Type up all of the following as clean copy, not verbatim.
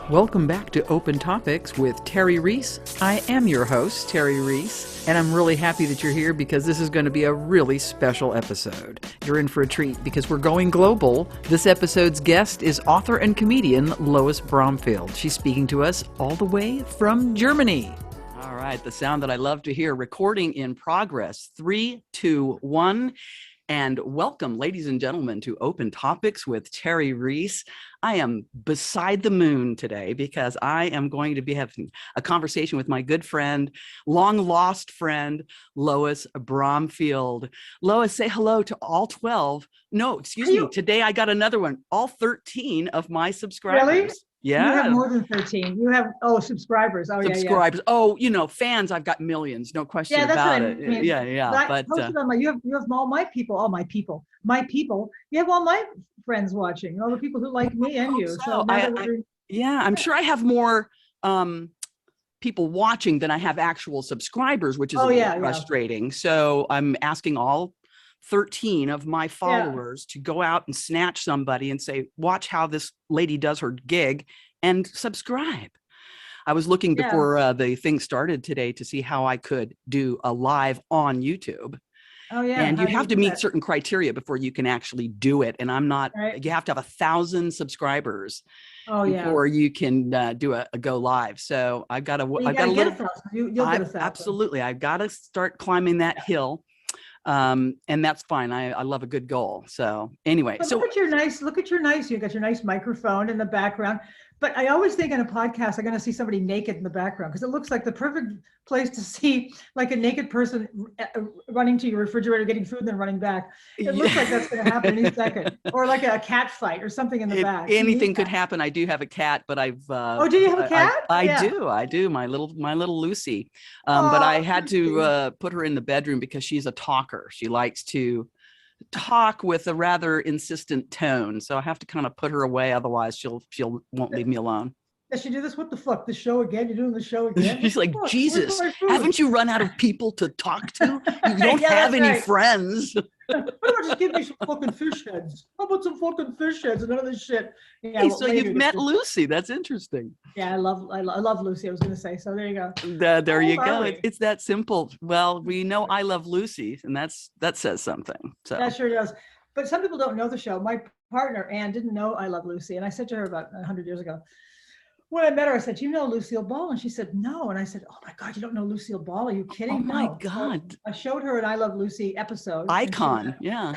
Welcome back to Open Topics with Terry Reese. I am your host, Terry Reese, and I'm really happy that you're here because this is going to be a really special episode. You're in for a treat because we're going global. This episode's guest is author and comedian Lois Bromfield. She's speaking to us all the way from Germany. All right, the sound that I love to hear, recording in progress. 3, 2, 1. And welcome, ladies and gentlemen, to Open Topics with Terry Reese. I am beside the moon today because I am going to be having a conversation with my good friend, long lost friend, Lois Bromfield. Lois, say hello to all 12. No, excuse me. Today I got another one. All 13 of my subscribers. Really? Yeah. You have more than 13. You have, subscribers. Oh, subscribers. Yeah. Oh, fans, I've got millions. No question about it. I mean. Yeah. But you have all my people. You have all my friends watching, all the people who like me and you. So I'm sure I have more people watching than I have actual subscribers, which is frustrating. So I'm asking all 13 of my followers to go out and snatch somebody and say, watch how this lady does her gig and subscribe. I was looking before the thing started today to see how I could do a live on YouTube. Oh yeah. And you have to meet certain criteria before you can actually do it. And I'm not, you have to have 1,000 subscribers before you can do a go live. So I've got You'll get 1,000. You'll get 1,000. Absolutely. I've got to start climbing that hill. And that's fine. I love a good goal. So anyway, look at your nice, you got your nice microphone in the background. But I always think on a podcast, I'm going to see somebody naked in the background because it looks like the perfect place to see like a naked person running to your refrigerator, getting food and then running back. It looks like that's going to happen any second, or like a cat fight or something in the back. Anything could happen. I do have a cat, but I've do you have a cat? I do. My little Lucy. But I had to put her in the bedroom because she's a talker. She likes to talk with a rather insistent tone, so I have to kind of put her away, otherwise she'll won't leave me alone. Does she do this? What the fuck? The show again? You're doing the show again? She's like, Jesus, haven't you run out of people to talk to? You don't have any friends. Why don't just give me some fucking fish heads? How about some fucking fish heads and none of this shit? Yeah, hey, so you've met Lucy. That's interesting. Yeah, I love Lucy. I was going to say. So there you go. There you go. It's that simple. Well, we know I love Lucy, and that says something. So that sure does. But some people don't know the show. My partner Ann didn't know I Love Lucy, and I said to her about 100 years ago, when I met her, I said, "You know Lucille Ball?" And she said, "No." And I said, "Oh my God, you don't know Lucille Ball? Are you kidding?" Oh my God! So I showed her an I Love Lucy episode. Icon, yeah,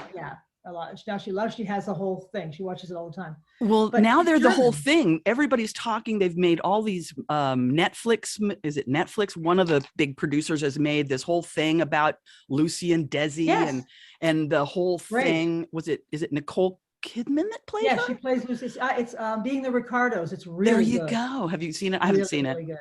a lot. Now she has the whole thing. She watches it all the time. Well, but now they're the whole thing. Everybody's talking. They've made all these Netflix. Is it Netflix? One of the big producers has made this whole thing about Lucy and Desi, and the whole thing. Is it Nicole Kidman that played her? She plays Lucy. It's Being the Ricardos. It's really there you go. Have you seen it? I haven't seen it. Good.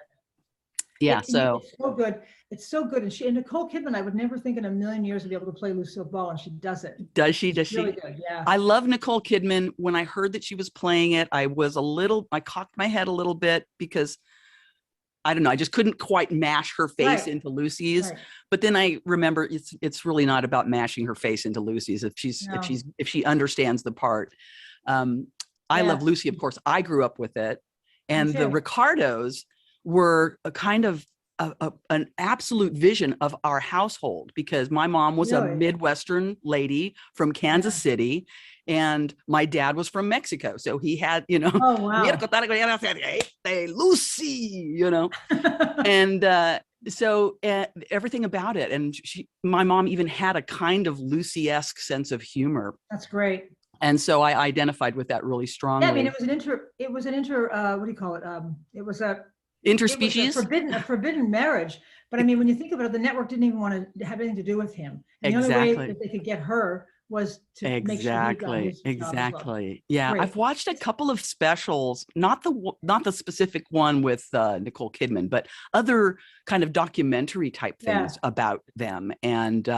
Yeah, it's so good. It's so good. And Nicole Kidman, I would never think in a million years to be able to play Lucille Ball, and she does it. Does she? Really good, yeah. I love Nicole Kidman. When I heard that she was playing it, I cocked my head a little bit because I don't know, I just couldn't quite mash her face into Lucy's. Right. But then I remember it's really not about mashing her face into Lucy's if she understands the part. I Love Lucy, of course. I grew up with it, and the Ricardos were a kind of an absolute vision of our household, because my mom was a Midwestern lady from Kansas City, and my dad was from Mexico. So he had, hey, Lucy, and so everything about it. And my mom even had a kind of Lucy-esque sense of humor. That's great. And so I identified with that really strongly. Yeah, I mean, it was an inter, what do you call it? It was a interspecies, a forbidden marriage. But I mean, when you think about it, the network didn't even want to have anything to do with him. And the only way that they could get her was to make sure he got his job as well. Exactly. Yeah, Great. I've watched a couple of specials, not the specific one with Nicole Kidman, but other kind of documentary type things about them, and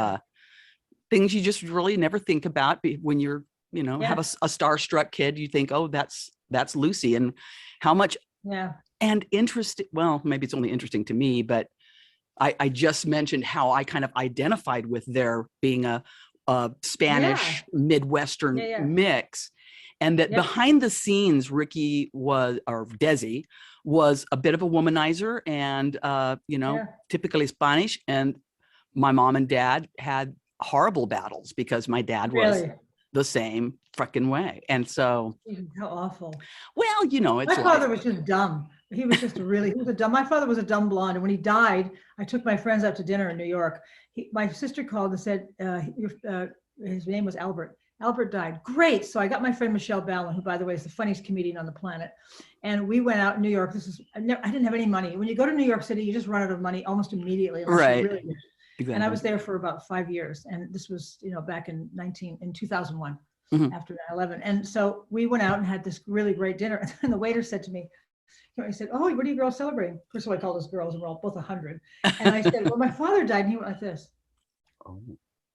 things you just really never think about when you're, have a starstruck kid. You think, oh, that's Lucy, and how much and interesting. Well, maybe it's only interesting to me, but I just mentioned how I kind of identified with there being a Spanish Midwestern mix, and that behind the scenes, Ricky Desi was a bit of a womanizer, and typically Spanish. And my mom and dad had horrible battles because my dad was the same freaking way, and so how awful. Well, it's my father was just dumb. He was just my father was a dumb blonde, and when he died, I took my friends out to dinner in New York. My sister called and said his name was Albert. Albert died. Great. So I got my friend Michelle Ballin, who, by the way, is the funniest comedian on the planet, and we went out in New York. I didn't have any money. When you go to New York City, you just run out of money almost immediately. Right. Exactly. And I was there for about 5 years, and this was back in 2001. After 9/11. And so we went out and had this really great dinner, and the waiter said to me, he said, "Oh, what are you girls celebrating?" First of all, I called us girls, and we're all both 100. And I said, "Well, my father died," and he went like this. Oh,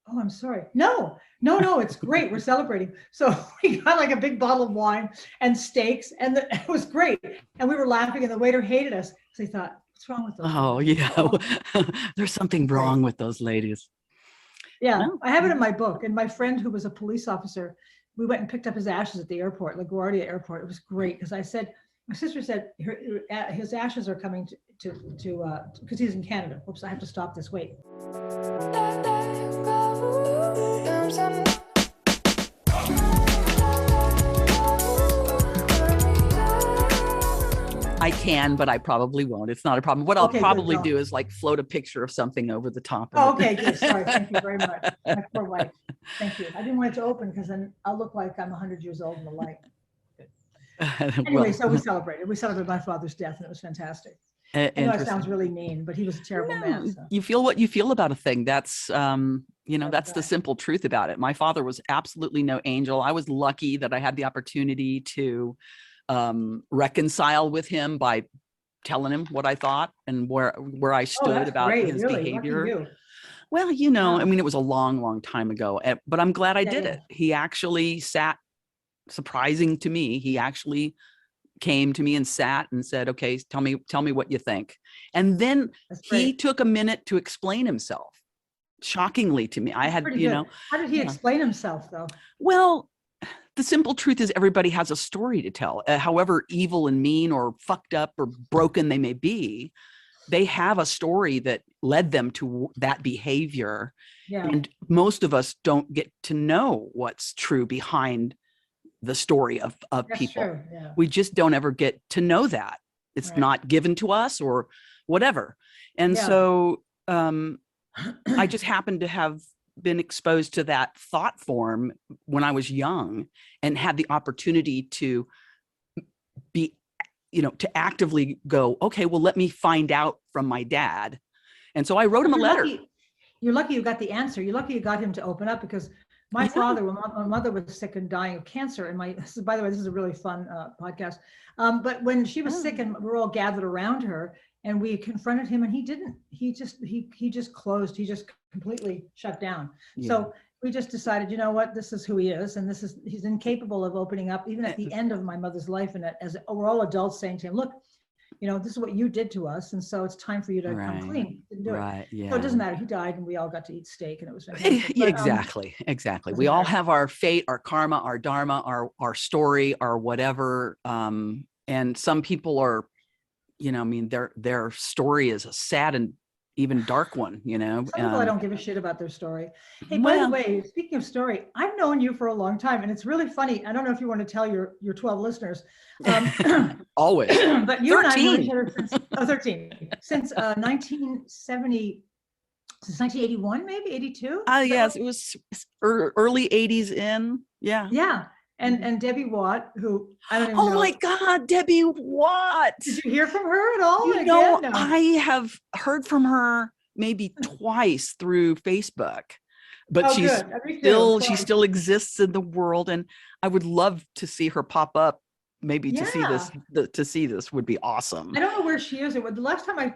I'm sorry. No, it's great. We're celebrating. So we got like a big bottle of wine and steaks, and it was great. And we were laughing, and the waiter hated us because he thought, "What's wrong with those?" Oh, yeah. There's something wrong with those ladies. Yeah, no. I have it in my book. And my friend who was a police officer, we went and picked up his ashes at the airport, LaGuardia Airport. It was great because my sister said his ashes are coming to because he's in Canada. Oops, I have to stop this. Wait. I can, but I probably won't. It's not a problem. What I'll probably do is like float a picture of something over the top of it. Okay, good. Sorry. Thank you very much. My poor wife. Thank you. I didn't want it to open because then I'll look like I'm 100 years old in the light. Anyway, so we celebrated. We celebrated my father's death, and it was fantastic. I know it sounds really mean, but he was a terrible man. So. You feel what you feel about a thing. That's, that's the simple truth about it. My father was absolutely no angel. I was lucky that I had the opportunity to reconcile with him by telling him what I thought and where I stood about his behavior. Well, it was a long time ago, but I'm glad I did it. He actually sat, surprising to me, he actually came to me and sat and said, "Okay, tell me what you think." And then he took a minute to explain himself. Shockingly to me, I had, How did he explain himself though? Well, the simple truth is everybody has a story to tell, however evil and mean or fucked up or broken they may be. They have a story that led them to that behavior. Yeah. And most of us don't get to know what's true behind the story of people. True. Yeah. We just don't ever get to know that. It's not given to us or whatever. And so I just happened to have been exposed to that thought form when I was young and had the opportunity to be, to actively go, okay, well, let me find out from my dad. And so I wrote him a letter. You're lucky you got the answer. You're lucky you got him to open up, because my father, when my mother was sick and dying of cancer, and by the way, this is a really fun podcast. But when she was sick and we're all gathered around her and we confronted him, and he didn't, he just closed, he just completely shut down. Yeah. So we just decided, you know what, this is who he is. And he's incapable of opening up, even at the end of my mother's life. And as we're all adults saying to him, look, this is what you did to us. And so it's time for you to come clean. Didn't do it. Yeah. So it doesn't matter. He died and we all got to eat steak, and it was fantastic. But, exactly. We all have our fate, our karma, our dharma, our story, our whatever. And some people are, their story is a sad and even dark one, Some people I don't give a shit about their story. Hey, by the way, speaking of story, I've known you for a long time, and it's really funny. I don't know if you want to tell your 12 listeners. Always. But you 13. And I know each other since 13. Since 1970, since 1981, maybe 82. Yes, it was early 80s in. Yeah. Yeah. And Debbie Watt, who I don't even know. Oh my God, Debbie Watt. Did you hear from her at all? No. I have heard from her maybe twice through Facebook, but Oh, she's good. Me too. she still exists in the world, and I would love to see her pop up. Maybe to see Yeah. this would be awesome. I don't know where she is. The last time I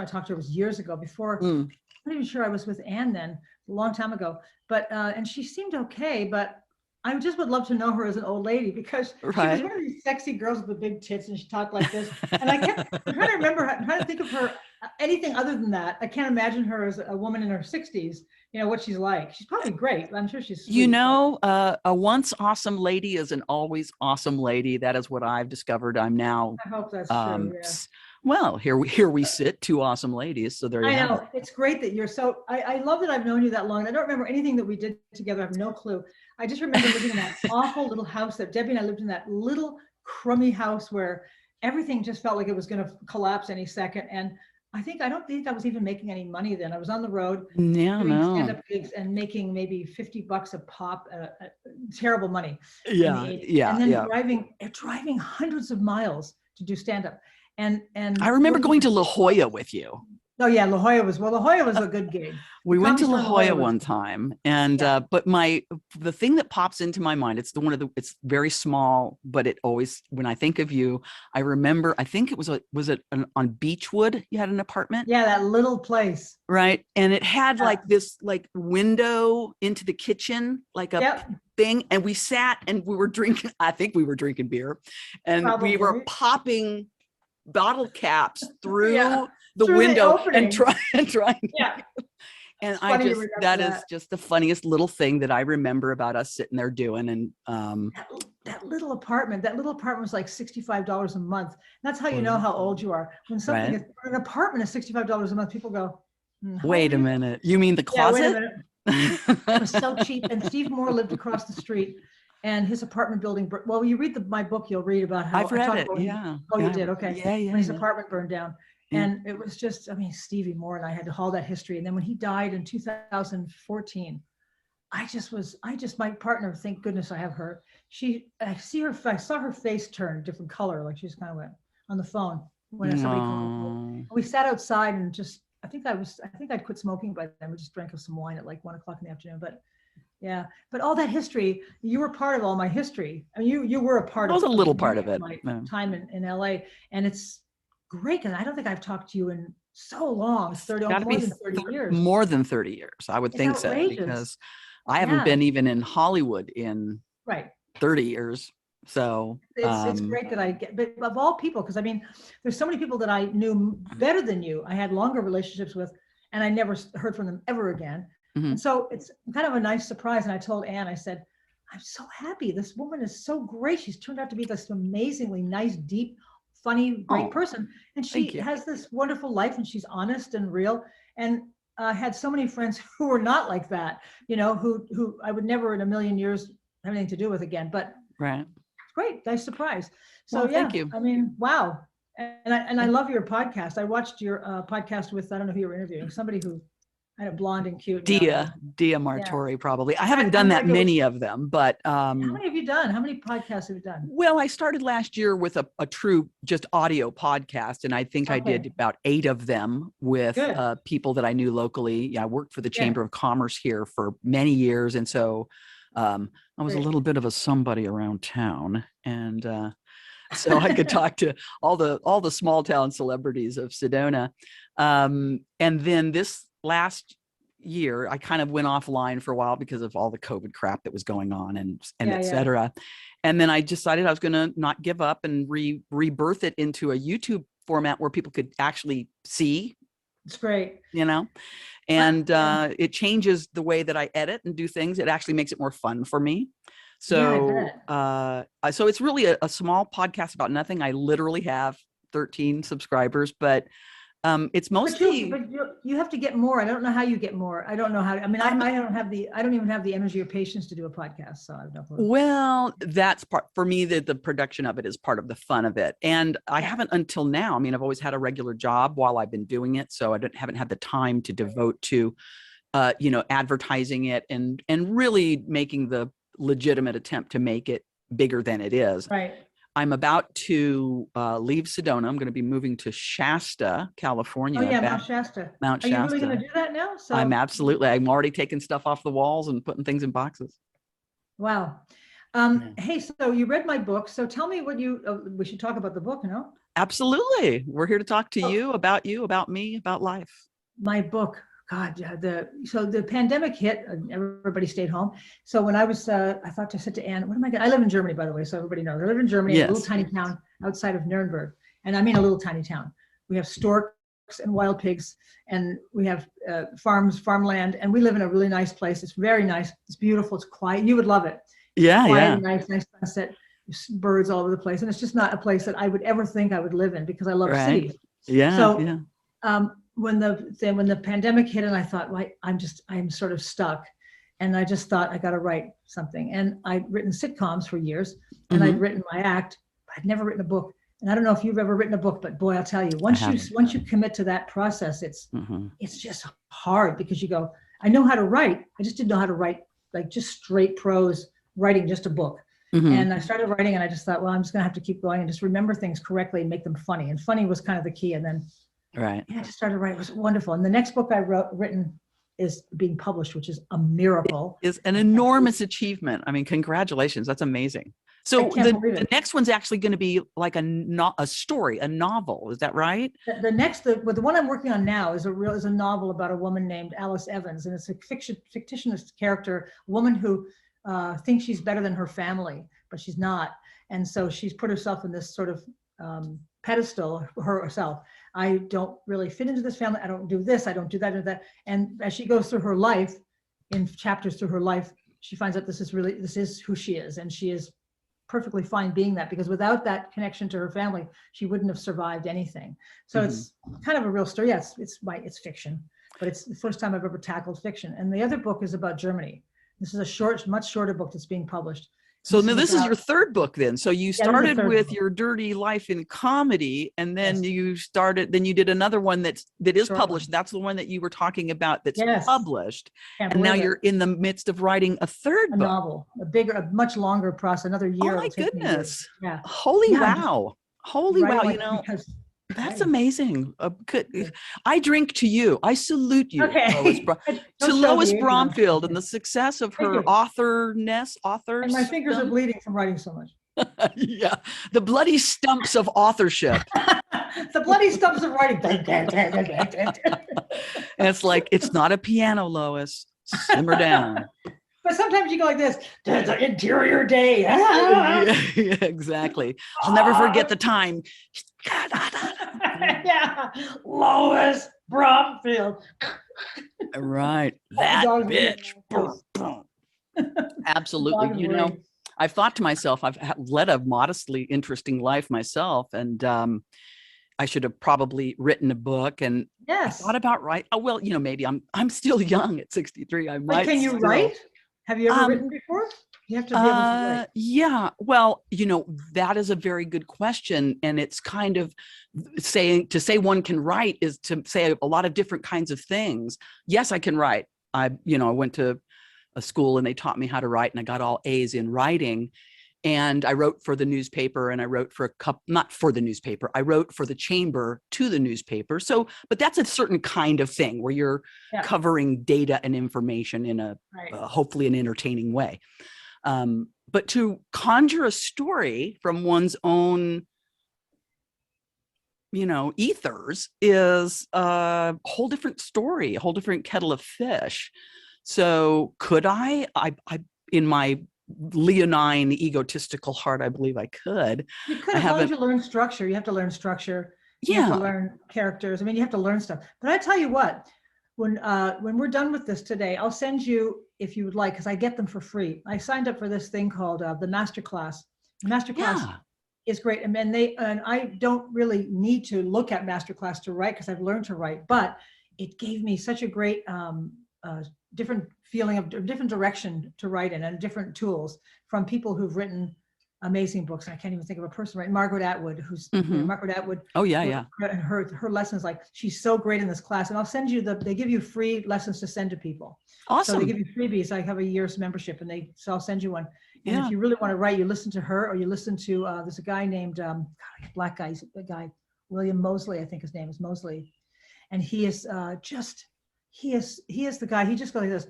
talked to her was years ago. Before I'm not even sure I was with Anne then, a long time ago. But and she seemed okay, but I just would love to know her as an old lady, because she was Right. one of these sexy girls with the big tits, and she talked like this. And I'm trying to remember, I'm trying to think of her anything other than that. I can't imagine her as a woman in her 60s. You know what she's like. She's probably great. I'm sure she's sweet. You know, a once awesome lady is an always awesome lady. That is what I've discovered. I'm now. I hope that's true. Yeah. Well, here we sit, two awesome ladies. So there you have it. It's great that you're so. I love that I've known you that long. I don't remember anything that we did together. I have no clue. I just remember living in that awful little house that Debbie and I lived in, that little crummy house where everything just felt like it was going to collapse any second. And I don't think I was even making any money then. I was on the road doing stand-up gigs and making maybe $50 a pop, terrible money. Yeah. And then driving hundreds of miles to do stand-up. And I remember going to La Jolla with you. Oh yeah, La Jolla was a good gig. We went to La Jolla one time, and but the thing that pops into my mind, it's it's very small, but it always, when I think of you, I remember, I think it was on Beechwood, you had an apartment? Yeah, that little place. Right. And it had like this window into the kitchen, like a thing. And we sat and we were drinking, I think we were drinking beer, and we were popping bottle caps through the window and trying. Yeah. And that is just the funniest little thing that I remember about us sitting there doing. And that little apartment was like $65 a month. That's how you know how old you are. When something is an apartment is $65 a month, people go, wait a minute. You mean the closet? Yeah, wait a minute. It was so cheap. And Steve Moore lived across the street, and his apartment building. Well, you read my book, you'll read about how I've read it. Yeah. Oh, you did? Okay. Yeah. When his apartment burned down. And it was just, Stevie Moore and I had to haul that history. And then when he died in 2014, my partner, thank goodness I have her. I saw her face turn different color, like she just kind of went on the phone when somebody called. We sat outside and just, I think I'd quit smoking by then. We just drank some wine at like 1:00 in the afternoon. But yeah, but all that history, you were part of all my history. I mean, you were a part of it. I was a little part of it. My time in LA, and it's great, because I don't think I've talked to you in so long. It's more than 30 years. More than 30 years, I would think so, because I haven't been even in Hollywood in 30 years. So it's great that I get, but of all people, because there's so many people that I knew better than you, I had longer relationships with, and I never heard from them ever again. Mm-hmm. And so it's kind of a nice surprise. And I told Anne, I said, I'm so happy. This woman is so great. She's turned out to be this amazingly nice, deep, funny, great person. And she has this wonderful life, and she's honest and real. And I had so many friends who were not like that, who I would never in a million years have anything to do with again. But it's great. Nice surprise. So thank you. Wow. And I love your podcast. I watched your podcast with, I don't know who you were interviewing, somebody who had a blonde and cute. Dia Martori, probably. I haven't done that many of them, but. How many have you done? How many podcasts have you done? Well, I started last year with a true just audio podcast, and I think I did about 8 of them with people that I knew locally. Yeah, I worked for the Chamber of Commerce here for many years, and so I was a little bit of a somebody around town, and so I could talk to all the small town celebrities of Sedona, and then this last year I kind of went offline for a while because of all the COVID crap that was going on and et cetera. And then I decided I was going to not give up and rebirth it into a YouTube format where people could actually see. It's great. And it changes the way that I edit and do things. It actually makes it more fun for me. So, so it's really a small podcast about nothing. I literally have 13 subscribers, but it's mostly. But you have to get more. I don't know how you get more. I don't know how. I don't even have the energy or patience to do a podcast. So I don't know. Well, that's part for me. The production of it is part of the fun of it, and I haven't until now. I've always had a regular job while I've been doing it, so I haven't had the time to devote to, advertising it and really making the legitimate attempt to make it bigger than it is. Right. I'm about to leave Sedona. I'm going to be moving to Shasta, California. Oh yeah, Mount Shasta. Mount Are you really Shasta. going to do that now? So I'm already taking stuff off the walls and putting things in boxes. wow. Hey, so you read my book. So tell me what we should talk about the book, you know? Absolutely. We're here to talk to Oh. you, about me, about life. My book, God, yeah, the pandemic hit, everybody stayed home. So when I was, I said to Anne, what am I going to, I live in Germany, by the way, so everybody knows. I live in Germany, in a little tiny town outside of Nuremberg. And I mean a little tiny town. We have storks and wild pigs, and we have farmland, and we live in a really nice place. It's very nice. It's beautiful. It's quiet. You would love it. Yeah, quiet, nice sunset, birds all over the place. And it's just not a place that I would ever think I would live in because I love cities. Yeah. So when the pandemic hit, and I thought, well, I'm sort of stuck. And I just thought I got to write something. And I'd written sitcoms for years, and I'd written my act, but I'd never written a book. And I don't know if you've ever written a book, but boy, I'll tell you, once you commit to that process, it's just hard because you go, I know how to write. I just didn't know how to write like just straight prose, writing just a book. And I started writing, and I just thought, well, I'm just going to have to keep going and just remember things correctly and make them funny. And funny was kind of the key. And then I just started writing. It was wonderful. And the next book I written is being published, which is a miracle. It is an enormous achievement. I mean, congratulations. That's amazing. So the next one's actually going to be like a story, a novel. Is that right? The one I'm working on now is a novel about a woman named Alice Evans, and it's a fictitious character, a woman who thinks she's better than her family, but she's not, and so she's put herself in this sort of pedestal herself. I don't really fit into this family. I don't do this. I don't do that. And as she goes through her life, in chapters through her life, she finds out this is who she is, and she is perfectly fine being that, because without that connection to her family, she wouldn't have survived anything. So it's kind of a real story. Yes, it's fiction, but it's the first time I've ever tackled fiction. And the other book is about Germany. This is a much shorter book that's being published. So now this is your third book then. So you started with your dirty life in comedy, and then you did another one that is published. That's the one that you were talking about that's published. And now you're in the midst of writing a third book. Novel, a much longer process, another year. Oh my goodness. Yeah. Holy wow. Holy wow. You know, that's amazing. I drink to you. I salute you, Lois Bromfield, and the success of her authors. And my fingers are bleeding from writing so much. Yeah, the bloody stumps of authorship. The bloody stumps of writing. And it's like, it's not a piano, Lois. Simmer down. But sometimes you go like this, the interior day. Yeah, exactly. I'll never forget the time. Yeah, Lois Bromfield. Right, that bitch. Absolutely. You know, I've thought to myself, I've led a modestly interesting life myself, and I should have probably written a book. And I thought about writing. Oh well, you know, maybe I'm still young at 63. I might. Can you write? Have you ever written before? You have to be able to write. Yeah. Well, you know, that is a very good question. And it's kind of to say one can write is to say a lot of different kinds of things. Yes, I can write. I went to a school and they taught me how to write, and I got all A's in writing. And I wrote for the newspaper, and I wrote for not for the newspaper, I wrote for the chamber to the newspaper. So, but that's a certain kind of thing where you're covering data and information in a hopefully an entertaining way. But to conjure a story from one's own, ethers is a whole different story, a whole different kettle of fish. So could I in my leonine egotistical heart, I believe I could. You could, as long as you learn structure. You have to learn structure. You have to learn characters. I mean, you have to learn stuff. But I tell you what, when we're done with this today, I'll send you, if you would like, because I get them for free. I signed up for this thing called the Masterclass. The Masterclass is great. And I don't really need to look at Masterclass to write because I've learned to write, but it gave me such a great different feeling of different direction to write in, and different tools from people who've written amazing books. I can't even think of a person, right? Margaret Atwood, who's Margaret Atwood. Oh yeah. And her lessons, like, she's so great in this class. And I'll send you they give you free lessons to send to people. Awesome. So they give you freebies. I have a year's membership, and so I'll send you one. And Yeah. if you really want to write, you listen to her, or you listen to, there's a guy named, black guy, he's a guy, William Mosley, I think his name is Mosley. And he is he is the guy, he just goes like this.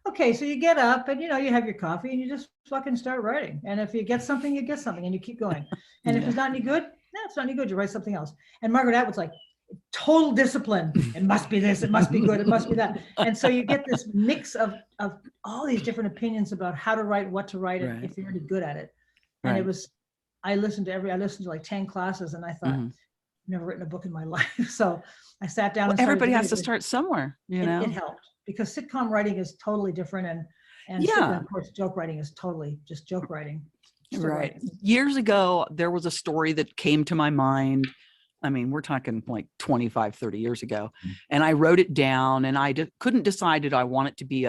Okay, so you get up and, you have your coffee and you just fucking start writing. And if you get something, you get something and you keep going. And if it's not any good, no, it's not any good. You write something else. And Margaret Atwood's like, total discipline. It must be this, it must be good, it must be that. And so you get this mix of all these different opinions about how to write, what to write, and if you're really good at it. And it was, I listened to like 10 classes, and I thought, I've never written a book in my life. So I sat down and everybody has to start somewhere, It helped, because sitcom writing is totally different, and of course joke writing is totally just joke writing. Right. Years ago, there was a story that came to my mind. I mean, we're talking like 25, 30 years ago. And I wrote it down, and I couldn't decide, did I want it to be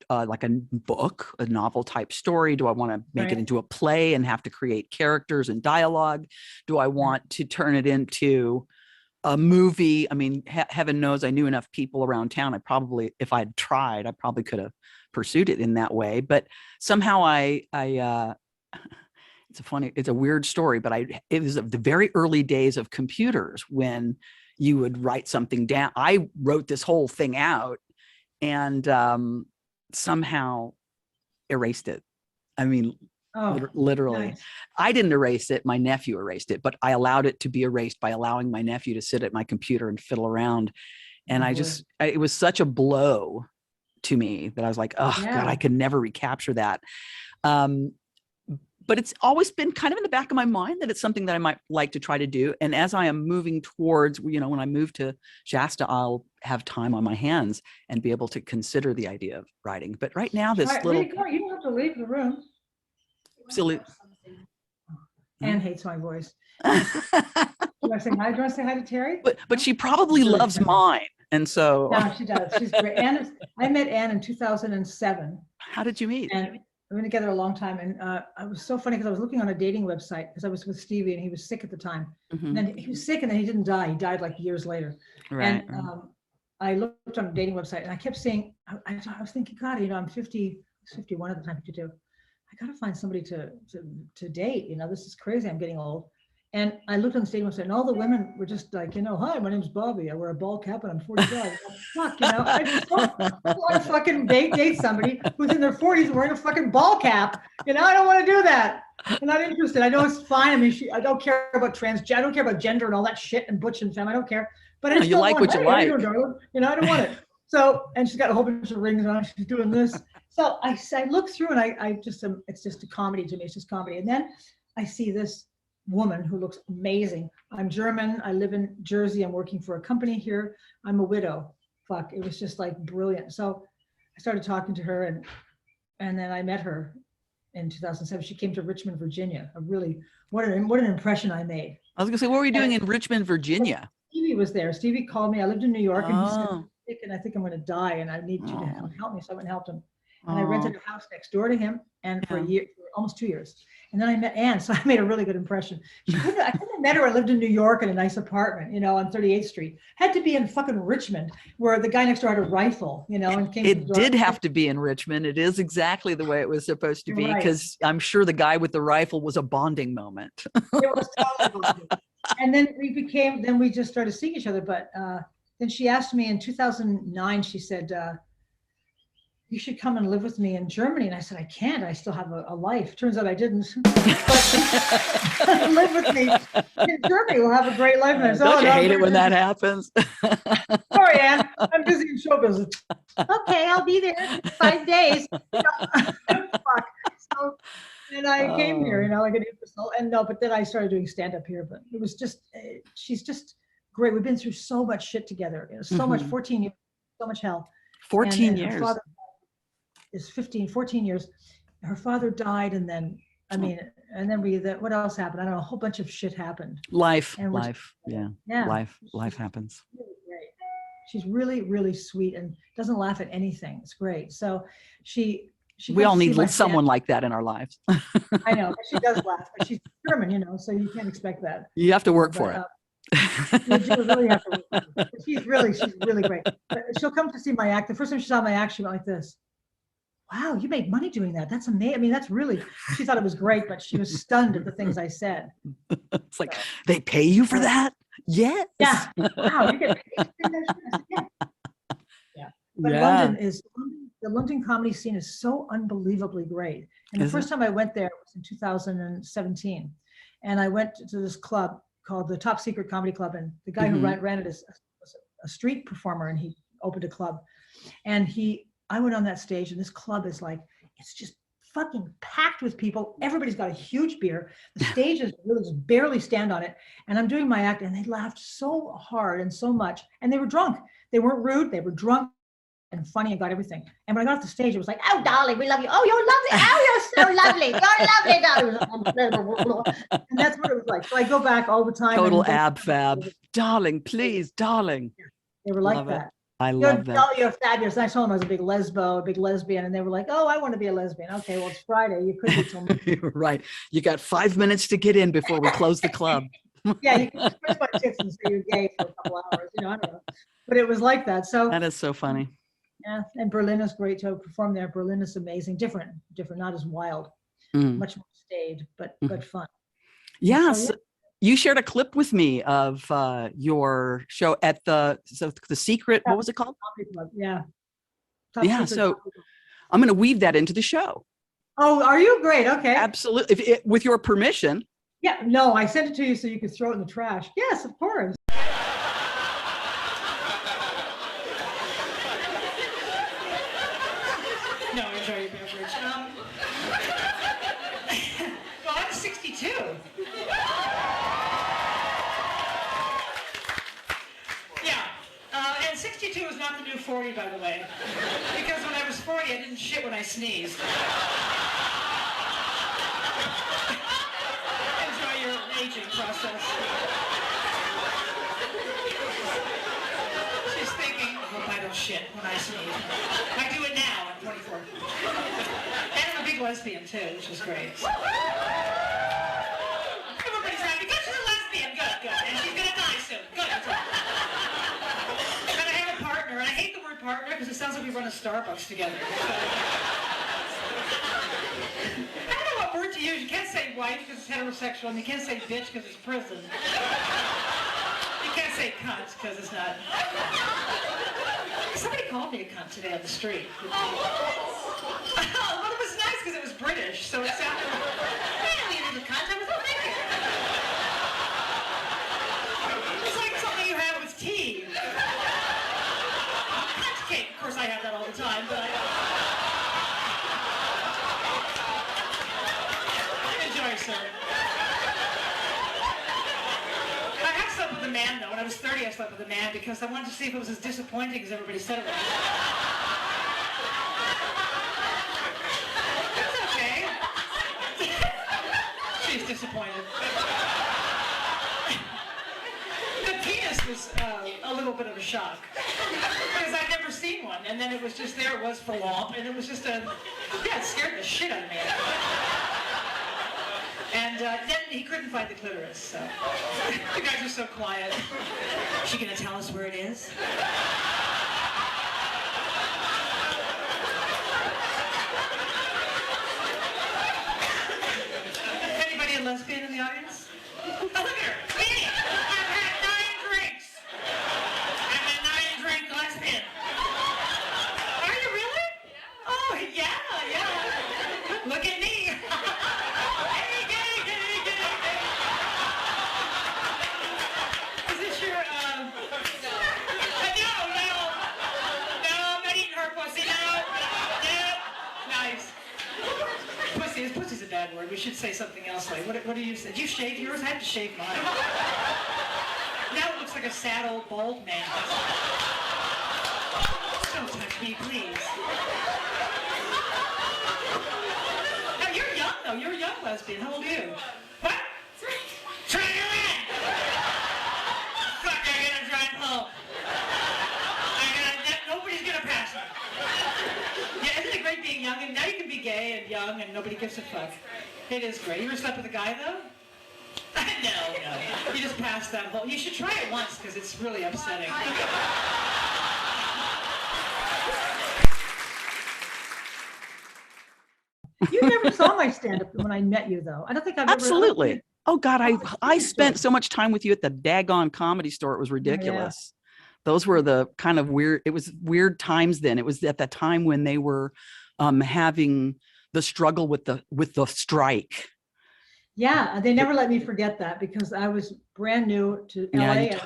like a book, a novel type story? Do I want to make it into a play and have to create characters and dialogue? Do I want to turn it into a movie? I mean, heaven knows I knew enough people around town. If I'd tried, I probably could have pursued it in that way. But somehow it's a weird story, but it was the very early days of computers when you would write something down. I wrote this whole thing out and somehow erased it. I mean, literally. Nice. I didn't erase it. My nephew erased it, but I allowed it to be erased by allowing my nephew to sit at my computer and fiddle around. And it was such a blow to me that I was like, oh God, I could never recapture that. But it's always been kind of in the back of my mind that it's something that I might like to try to do. And as I am moving towards, when I move to Shasta, I'll have time on my hands and be able to consider the idea of writing. But right now, you don't have to leave the room. Silly. Anne hates my voice. Do I say hi? Do you want to say hi to Terry? But she probably loves mine. And so. No, she does. She's great. I met Anne in 2007. How did you meet? And we've been together a long time, and it was so funny because I was looking on a dating website because I was with Stevie and he was sick at the time. And then he was sick, and then he didn't die. He died like years later. Right. And I looked on a dating website, and I kept saying, I was thinking, God, I'm 51 at the time, 52. I got to find somebody to date. This is crazy. I'm getting old. And I looked on the dating website, and all the women were just like, hi, my name's Bobby. I wear a ball cap and I'm 45. Fuck, I just don't want to fucking date somebody who's in their 40s wearing a fucking ball cap. I don't want to do that. I'm not interested. I know it's fine. I mean, I don't care about I don't care about gender and all that shit and butch and femme. I don't care. But I just you like what you like. I don't want it. So, and she's got a whole bunch of rings on. She's doing this. So I look through, and it's just a comedy to me. It's just comedy. And then I see this woman who looks amazing. I'm German. I live in Jersey. I'm working for a company here. I'm a widow. Fuck, it was just like brilliant. So I started talking to her, and then I met her in 2007. She came to Richmond, Virginia. What an impression I made. I was gonna say, what were you doing in Richmond, Virginia? Stevie was there. Stevie called me. I lived in New York, and he said, I'm sick, and I think I'm going to die, and I need you to help me. So I went and helped him. And I rented a house next door to him, and for a year, for almost 2 years. And then I met Anne, so I made a really good impression. I couldn't have met her. I lived in New York in a nice apartment, on 38th Street. Had to be in fucking Richmond, where the guy next door had a rifle, and came. It did have to be in Richmond. It is exactly the way it was supposed to be, because I'm sure the guy with the rifle was a bonding moment. It was totally bonding. And then we just started seeing each other. But then she asked me in 2009, she said, you should come and live with me in Germany. And I said, I can't. I still have a life. Turns out I didn't. But live with me in Germany. We'll have a great life. And I said, don't you hate it when that happens? Sorry, Anne. I'm busy in show business. Okay, I'll be there 5 days. Fuck. So, and I came here, like an imbecile. But then I started doing stand-up here. But it was just, she's just great. We've been through so much shit together. So much, 14 years, so much hell. 14 years. Her father is 14 years. Her father died, and then, what else happened? I don't know, a whole bunch of shit happened. Life happens. Really great. She's really, really sweet and doesn't laugh at anything. It's great. So we all need someone like that in our lives. I know, but she does laugh, but she's German, so you can't expect that. You have to work for it. You really have to work for it. She's really great. But she'll come to see my act. The first time she saw my act, she went like this. wow, you make money doing that. That's amazing. I mean, that's really, she thought it was great, but she was stunned at the things I said. It's like, they pay you for that? Yes. Yeah. Wow, you get paid to do that shit? I said, yeah. Yeah. But the London comedy scene is so unbelievably great. And the first time I went there was in 2017. And I went to this club called the Top Secret Comedy Club. And the guy who ran it was a street performer, and he opened a club. And I went on that stage, and this club is like, it's just fucking packed with people. Everybody's got a huge beer. The stage is really just barely stand on it. And I'm doing my act, and they laughed so hard and so much. And they were drunk. They weren't rude. They were drunk and funny and got everything. And when I got off the stage, it was like, oh, darling, we love you. Oh, you're lovely. Oh, you're so lovely. You're lovely, darling. And that's what it was like. So I go back all the time. Total ab fab. Darling, please, darling. They were like that. I love that. Oh, you're fabulous. And I told them I was a big lesbian. And they were like, oh, I want to be a lesbian. Okay, well, it's Friday. You could be told me. Right. You got 5 minutes to get in before we close the club. Yeah, you can express my tits and say you're gay for a couple hours. I don't know. But it was like that. So that is so funny. Yeah, and Berlin is great to perform there. Berlin is amazing, different, not as wild, much more staid, but fun. Yes. So, you shared a clip with me of your show at the Secret. What was it called? Yeah. So I'm going to weave that into the show. Oh, are you? Great. Okay. Absolutely. With your permission. Yeah. No, I sent it to you so you could throw it in the trash. Yes, of course. No, enjoy your beverage. Well, I'm 62. Yeah, and 62 is not the new 40, by the way. Because when I was 40, I didn't shit when I sneezed. Enjoy your aging process. She's thinking, I hope I don't shit when I sneeze. I do it now. 24. And I'm a big lesbian too, which is great. Everybody's happy because she's a lesbian. Good. And she's gonna die soon. Good. And I have a partner, and I hate the word partner because it sounds like we run a Starbucks together. I don't know what word to use. You can't say wife because it's heterosexual, and you can't say bitch because it's prison. You can't say cunt because it's not. Somebody called me a cunt today on the street. Well, it was nice because it was British, so it sounded like, you was a cunt. I was like, thank you. It's like something you have with tea. Cunt cake. Of course, I have that all the time, but enjoy, sir. With a man, though. When I was 30, I slept with a man because I wanted to see if it was as disappointing as everybody said it was. It's okay. She's disappointed. The penis was a little bit of a shock because I'd never seen one, and then it was just there. It was for long, and it was just it scared the shit out of me. And then he couldn't find the clitoris, so you guys are so quiet. Is she gonna tell us where it is? Anybody a lesbian in the audience? Oh, look at her. Me! I've had 9 drinks. I'm a 9-drink lesbian. Are you really? Oh, yeah. Look at me. Pussy's a bad word. We should say something else like, what do you say? Did you shave yours? I have to shave mine. Now it looks like a sad old bald man. Don't touch me, please. Now you're young though. You're a young lesbian. How old are you? What? 3. Fuck, I gotta drive home. Nobody's gonna pass me. Yeah, isn't it great being young? And now you can be gay and young and nobody gives a fuck. It is great. You ever slept with a guy though? No. You just pass that whole. You should try it once because it's really upsetting. Don't touch me, please. You never saw my stand-up when I met you, though. I don't think I've Absolutely. ever. Oh God, I spent story. so much time with you at the daggone Comedy Store. It was ridiculous. Those were the kind of weird, it was weird times then. It was at that time when they were having the struggle with the strike. Yeah, they never let me forget that because I was brand new to Yeah, LA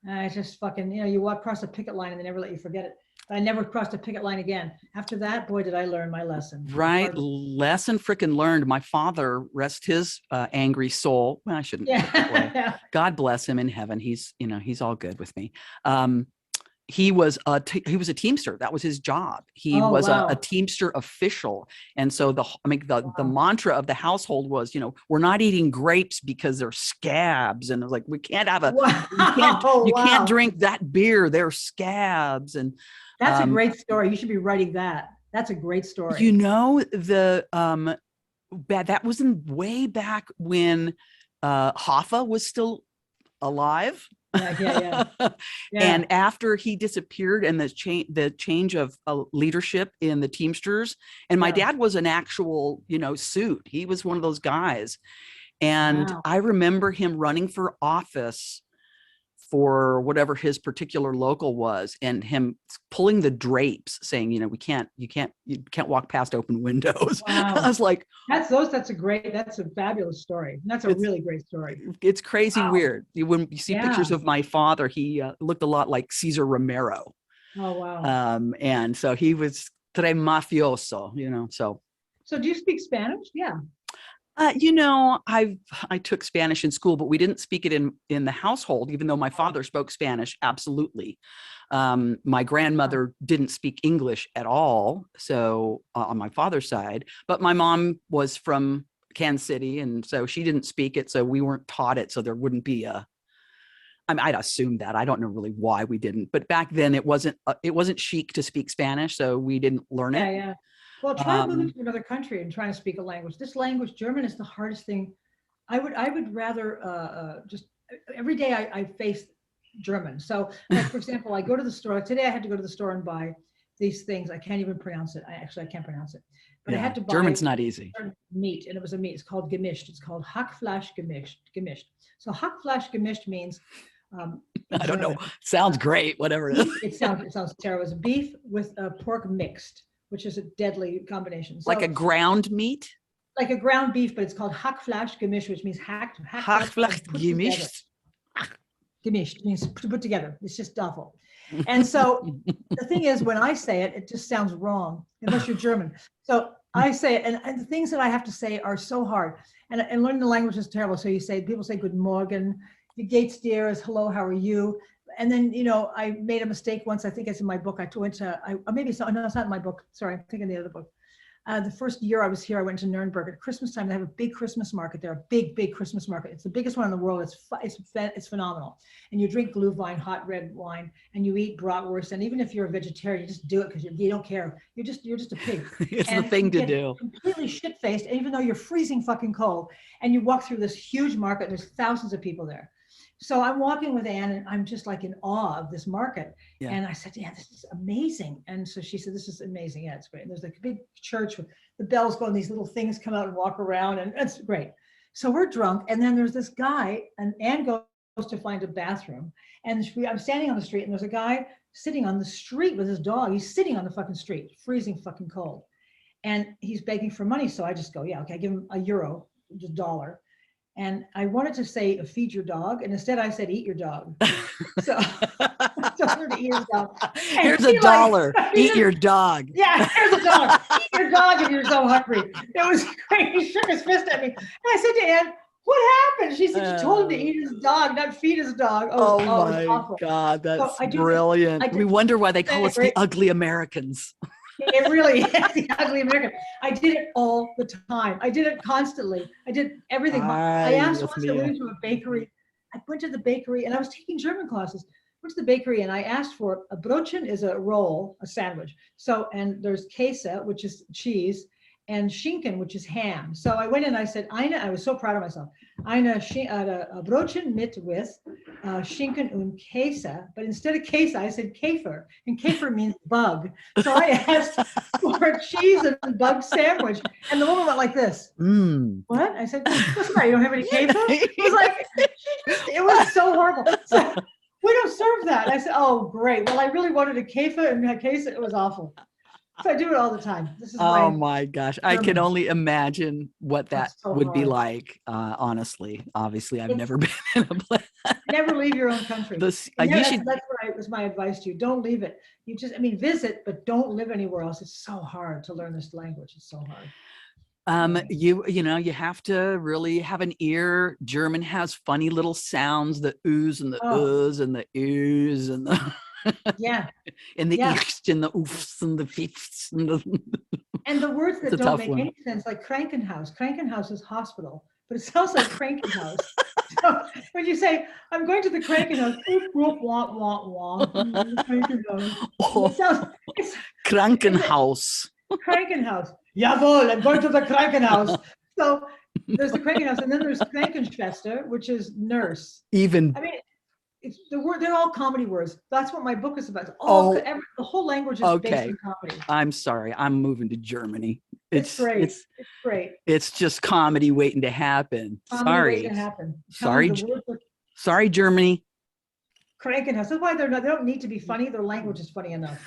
and I just fucking, you walk across a picket line and they never let you forget it. But I never crossed a picket line again. After that, boy, did I learn my lesson. right. Lesson freaking learned. My father, rest his angry soul. Well, I shouldn't put it that way. God bless him in heaven. He's all good with me. He was a Teamster. That was his job. He was a Teamster official. And so the mantra of the household was, we're not eating grapes because they're scabs. And it was like, we can't have you can't drink that beer. They're scabs. And that's a great story. You should be writing that. That's a great story. That was way back when Hoffa was still alive. Yeah. And after he disappeared and the change of leadership in the Teamsters, and my dad was an actual, suit. He was one of those guys. And I remember him running for office for whatever his particular local was, and him pulling the drapes saying, you can't walk past open windows. Wow. I was like, that's a fabulous story. That's a really great story. It's crazy weird. When you see pictures of my father, he looked a lot like Cesar Romero. Oh, wow. And so he was tre mafioso, so. So do you speak Spanish? Yeah. I took Spanish in school, but we didn't speak it in the household, even though my father spoke Spanish. Absolutely. My grandmother didn't speak English at all. So on my father's side, but my mom was from Kansas City. And so she didn't speak it. So we weren't taught it. So there wouldn't be I'd assume that. I don't know really why we didn't, but back then it wasn't chic to speak Spanish. So we didn't learn it. Yeah. Well, try moving to another country and trying to speak a language. This language, German, is the hardest thing. I would rather just every day I face German. So, like, for example, I go to the store. Today I had to go to the store and buy these things. I can't even pronounce it. I can't pronounce it. But I had to buy German's not easy. Meat, and it was a meat. It's called gemischt. It's called Hackfleisch gemischt. So Hackfleisch gemischt means I don't know. Sounds great. Whatever it is. It sounds terrible. It's beef with pork mixed, which is a deadly combination. So, like a ground meat? Like a ground beef, but it's called Hackfleisch gemischt, which means Hackfleisch gemischt. Gemischt means to put together. It's just awful. And so the thing is, when I say it, it just sounds wrong, unless you're German. So I say it, and the things that I have to say are so hard. And learning the language is terrible. So people say Guten Morgen. The Gates dear is hello, how are you? And then, I made a mistake once. I think it's in my book. Maybe it's not in my book. Sorry, I'm thinking the other book. The first year I was here, I went to Nuremberg at Christmas time. They have a big Christmas market there, a big Christmas market. It's the biggest one in the world. It's phenomenal. And you drink Glühwein, hot red wine, and you eat bratwurst. And even if you're a vegetarian, you just do it because you don't care. You're just a pig. It's the thing to do. Completely shit-faced, even though you're freezing fucking cold. And you walk through this huge market. And there's thousands of people there. So I'm walking with Anne and I'm just like in awe of this market. Yeah. And I said, yeah, this is amazing. And so she said, this is amazing. Yeah, it's great. And there's like a big church with the bells go and these little things come out and walk around and it's great. So we're drunk. And then there's this guy and Anne goes to find a bathroom. And I'm standing on the street and there's a guy sitting on the street with his dog. He's sitting on the fucking street, freezing fucking cold. And he's begging for money. So I just go, yeah, okay, I give him €1, just $1. And I wanted to say, feed your dog. And instead I said, eat your dog. So I wanted to eat his dog. And here's $1. Eat your dog. Yeah, here's $1. Eat your dog if you're so hungry. It was great. He shook his fist at me. And I said to Anne, what happened? She said, you told him to eat his dog, not feed his dog. Oh my God, that's brilliant. We wonder why they call us the ugly Americans. It really is the ugly American. I did it all the time. I did it constantly. I did everything. I asked once, I went into a bakery. I went to the bakery and I was taking German classes. Went to the bakery and I asked for a Brötchen is a roll, a sandwich. So, and there's Käse, which is cheese. and Schinken, which is ham. So I went in, I said, I was so proud of myself. Eine Brötchen mit Schinken und Käse. But instead of Käse, I said Käfer. And Käfer means bug. So I asked for a cheese and bug sandwich. And the woman went like this. What? I said, what's the matter? You don't have any Käfer? It was like, it was so horrible. So, we don't serve that. I said, oh, great. Well, I really wanted a Käfer and a Käse. It was awful. So I do it all the time. This is my gosh. I can only imagine what that would be like. Honestly, obviously, I've never been in a place. Never leave your own country. That's what was my advice to you. Don't leave it. You just, visit, but don't live anywhere else. It's so hard to learn this language. It's so hard. You have to really have an ear. German has funny little sounds, the oohs and the uhs and the oohs and the and the ichs and the oofs and the fifths and the words that don't make any sense, like Krankenhaus. Krankenhaus is hospital, but it sounds like Krankenhaus. So when you say, I'm going to the Krankenhaus, it sounds, Krankenhaus. Krankenhaus. Jawohl, I'm going to the Krankenhaus. So there's the Krankenhaus, and then there's Krankenschwester, which is nurse. It's the word, they're all comedy words. That's what my book is about. The whole language is based on comedy. I'm sorry. I'm moving to Germany. It's great. It's great. It's just comedy waiting to happen. Sorry, Germany. Krankenhaus. That's why they don't need to be funny. Their language is funny enough.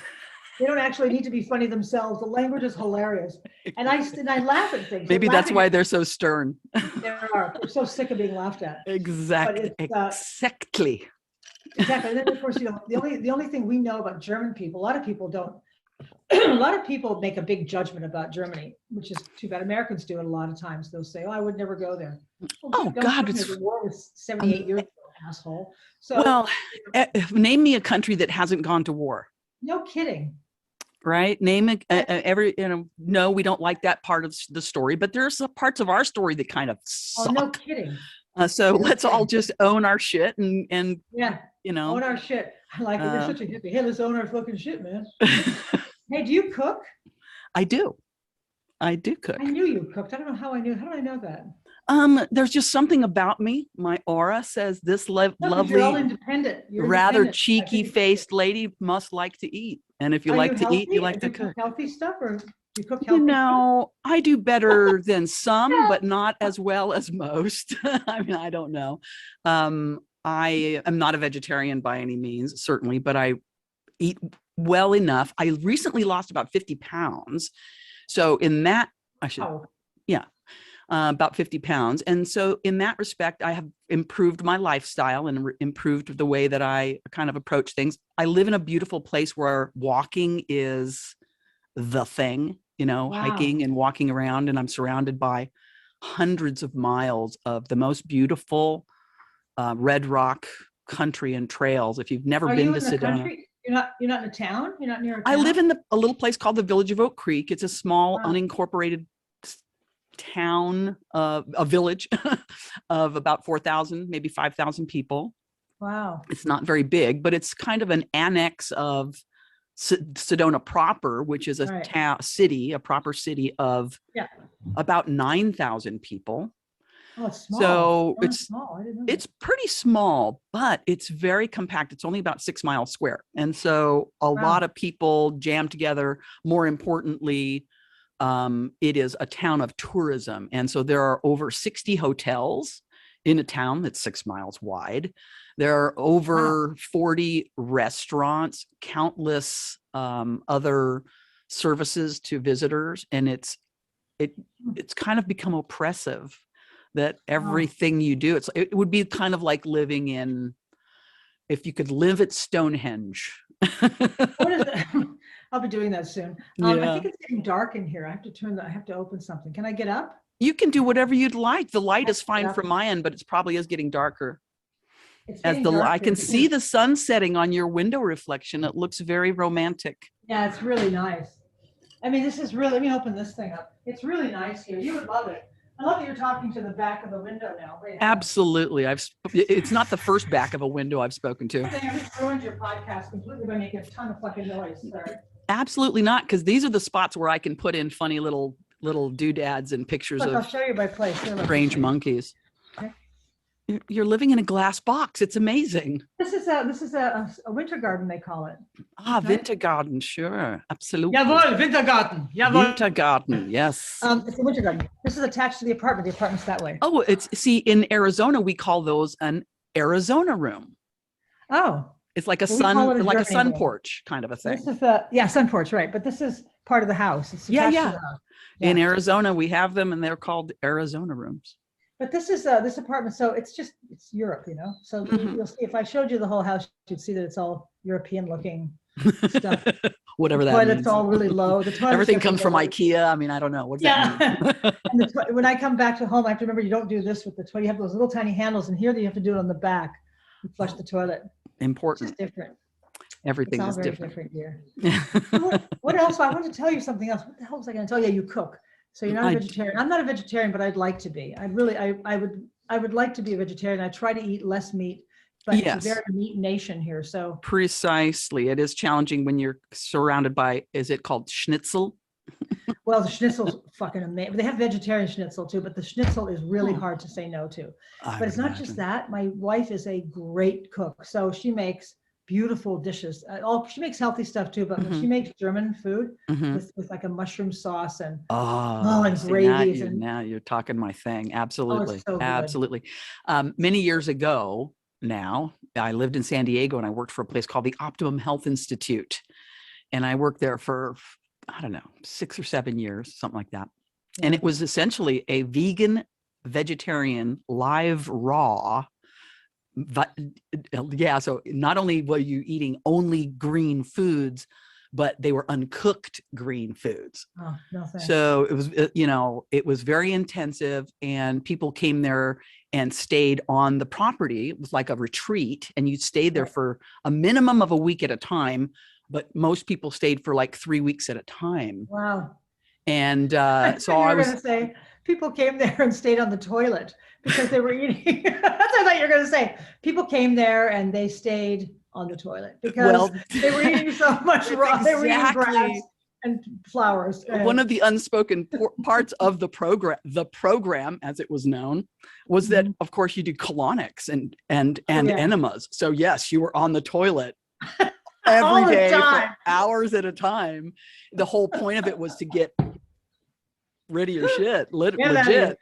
They don't actually need to be funny themselves. The language is hilarious. And I laugh at things. Maybe that's why they're so stern. They're so sick of being laughed at. Exactly. Exactly. Exactly. And then of course, the only thing we know about German people, a lot of people don't. A lot of people make a big judgment about Germany, which is too bad. Americans do it a lot of times. They'll say, "Oh, I would never go there." Oh God, the war was 78 years ago, asshole. So, name me a country that hasn't gone to war. No kidding. Right? Name no, we don't like that part of the story, but there's parts of our story that kind of suck. Oh, no kidding. So let's all just own our shit and own our shit. I like it. They're such a hippie. Hey, let's own our fucking shit, man. Hey, do you cook? I do cook. I knew you cooked. I don't know how I knew. How did I know that? There's just something about me. My aura says this lovely, you're all independent. Rather cheeky faced lady must like to eat. And if you like to eat, you like to cook. Healthy stuff, or do you cook healthy stuff? I do better than some, but not as well as most. I don't know. I am not a vegetarian by any means, certainly, but I eat well enough. I recently lost about 50 pounds. So in that, about 50 pounds. And so in that respect, I have improved my lifestyle and improved the way that I kind of approach things. I live in a beautiful place where walking is the thing, hiking and walking around, and I'm surrounded by hundreds of miles of the most beautiful red rock country and trails. If you've never been to Sedona. You're not in a town? You're not near a town? I live in a little place called the Village of Oak Creek. It's a small unincorporated town, a village of about 4,000, maybe 5,000 people. Wow. It's not very big, but it's kind of an annex of Sedona proper, which is a proper city of about 9,000 people. Oh, it's small. So it's small. I didn't know it's pretty small, but it's very compact. It's only about 6 miles square. And so a lot of people jam together. More importantly, it is a town of tourism. And so there are over 60 hotels in a town that's 6 miles wide. There are over 40 restaurants, countless other services to visitors. And it's kind of become oppressive that everything you do, it would be kind of like living in, if you could live at Stonehenge. What is it? I'll be doing that soon. I think it's getting dark in here. I have to open something. Can I get up? You can do whatever you'd like. The light is fine from my end, but it's probably is getting darker. I can see the sun setting on your window reflection. It looks very romantic. Yeah, it's really nice. This is really, let me open this thing up. It's really nice here. You would love it. I love that you're talking to the back of the window now. Absolutely. It's not the first back of a window I've spoken to. I think I've ruined your podcast completely by making a ton of fucking noise. Sorry. Absolutely not, because these are the spots where I can put in funny little little doodads and pictures Look, I'll of show you my place. Here, look. strange monkeys. Okay. You're living in a glass box. It's amazing. This is a winter garden, they call it. Ah, Okay. Wintergarten, sure, absolutely. Jawohl, Wintergarten. Jawohl. Wintergarten, yes. It's a winter garden. This is attached to the apartment. The apartment's that way. Oh, in Arizona we call those an Arizona room. Oh. It's like a Well, we call it a sun Germany room. porch kind of a thing. This is sun porch, right? But this is part of the house. It's Yeah, attached yeah. to the house. In Yeah. Arizona we have them, and they're called Arizona rooms. But this is this apartment, so it's Europe, So Mhm. you'll see if I showed you the whole house, you'd see that it's all European looking stuff. Whatever that Toilet's means. all really low. The toilet's Everything definitely comes from low. IKEA. I mean, I don't know. What does that mean? And when I come back to home, I have to remember you don't do this with the toilet. You have those little tiny handles, and here you have to do it on the back. You flush the toilet. It's Important. just different. Everything It's all is very different. here. What else? I want to tell you something else. What the hell was I going to tell you? You cook. So you're not a vegetarian. I'm not a vegetarian, but I'd like to be. I would like to be a vegetarian. I try to eat less meat, but Yes. it's a very meat nation here. So Precisely. It is challenging when you're surrounded by, is it called schnitzel? well, the schnitzel's fucking amazing. They have vegetarian schnitzel too, but the schnitzel is really hard to say no to. I But it's would not just that. My wife is a great cook, so she makes beautiful dishes. She makes healthy stuff too, but when she makes German food Mhm. with like a mushroom sauce and and gravies and now you're talking my thing. Absolutely. so good. Absolutely. Many years ago now, I lived in San Diego and I worked for a place called the Optimum Health Institute. And I worked there for, I don't know, 6 or 7 years, something like that. And it was essentially a vegan, vegetarian, live, raw. So not only were you eating only green foods, but they were uncooked green foods. Oh, no thanks. So it was, it was very intensive, and people came there and stayed on the property. It was like a retreat, and you stayed there for a minimum of a week at a time, but most people stayed for like 3 weeks at a time. Wow. And so I I was was going to say people came there and stayed on the toilet because they were eating. That's what I thought you were going to say. People came there and they stayed on the toilet because they were eating so much raw. They were eating grass and flowers. One of the unspoken parts of the program, as it was known, was that, of course, you did colonics and enemas. So yes, you were on the toilet every day for hours at a time. The whole point of it was to get rid of your shit, legit.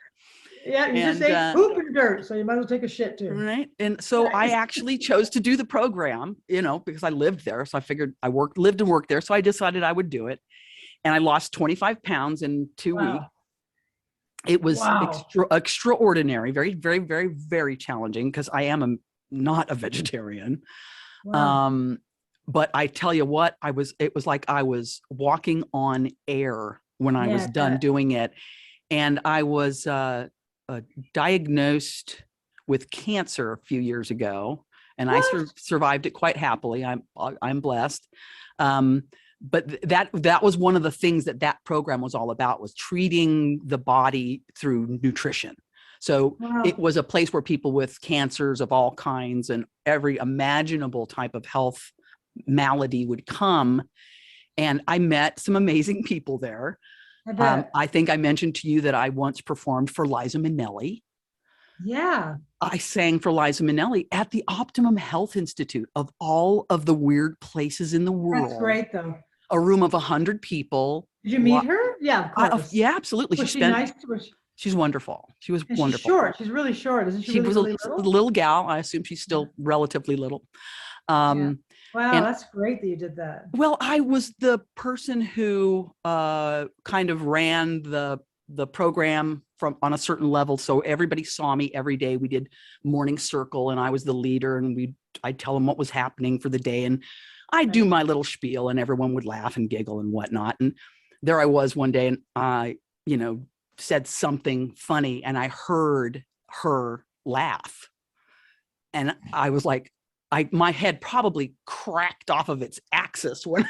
Yeah, you just ate poop and dirt, so you might as well take a shit too. Right. And so I actually chose to do the program, because I lived there. So I figured lived and worked there. So I decided I would do it. And I lost 25 pounds in 2 weeks. It was extraordinary, very, very, very, very challenging because I am not a vegetarian. Wow. But I tell you what, it was like I was walking on air when I was done doing it. And I was diagnosed with cancer a few years ago, and I survived it quite happily. I'm blessed. But that was one of the things that program was all about, was treating the body through nutrition. So it was a place where people with cancers of all kinds and every imaginable type of health malady would come. And I met some amazing people there. I think I mentioned to you that I once performed for Liza Minnelli. Yeah. I sang for Liza Minnelli at the Optimum Health Institute, of all of the weird places in the world. That's great, though. A room of 100 people. Did you meet her? Yeah, of course. Yeah, absolutely. Was she nice? She's wonderful. She was wonderful. She's short. She's really short. Isn't she? She really, was a little gal. I assume she's still relatively little. Wow, that's great that you did that. Well, I was the person who kind of ran the program on a certain level. So everybody saw me every day. We did morning circle, and I was the leader, and I'd tell them what was happening for the day. And I'd do my little spiel, and everyone would laugh and giggle and whatnot. And there I was one day, and I, said something funny, and I heard her laugh. And I was like, my head probably cracked off of its axis when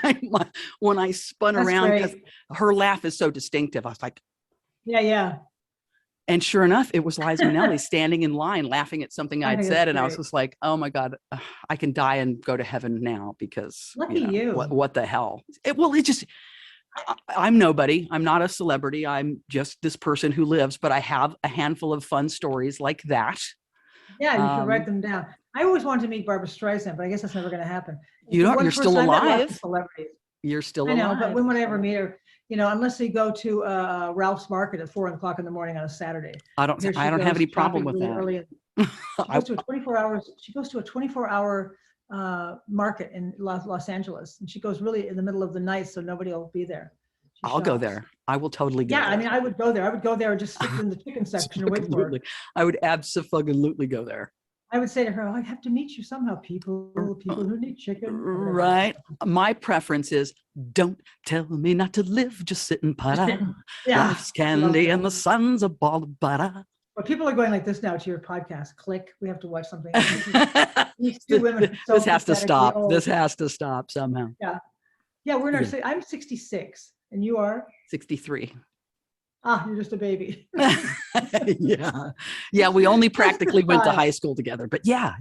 I spun around, because her laugh is so distinctive. I was like, yeah. And sure enough, it was Liza Minnelli standing in line laughing at something I'd said. And I was just like, oh my God, I can die and go to heaven now, because lucky you. What the hell? I'm nobody. I'm not a celebrity. I'm just this person who lives, but I have a handful of fun stories like that. Yeah, you should write them down. I always wanted to meet Barbara Streisand, but I guess that's never going to happen. You're still alive. Celebrities. You're still I know, alive. but when would I ever meet her? Unless we go to Ralph's Market at 4:00 in the morning on a Saturday. I don't have any problem with that. She goes to a 24-hour market in Los Angeles, and she goes really in the middle of the night, so nobody will be there. I'll go there. I will totally go. Yeah, there. I mean, I would go there. I would go there and just sit in the chicken section and wait for her. I would absolutely go there. I would say to her, I have to meet you somehow, people who need chicken. Right. My preference is, don't tell me not to live, just sit and putter. Yeah. Life's candy and the sun's a ball of butter. Well, people are going like this now to your podcast. Click. We have to watch something. These two women this has to stop. Old. This has to stop somehow. Yeah. Yeah, we're in our, I'm 66 and you are? 63. You're just a baby. Yeah. We only practically went to high school together, but yeah.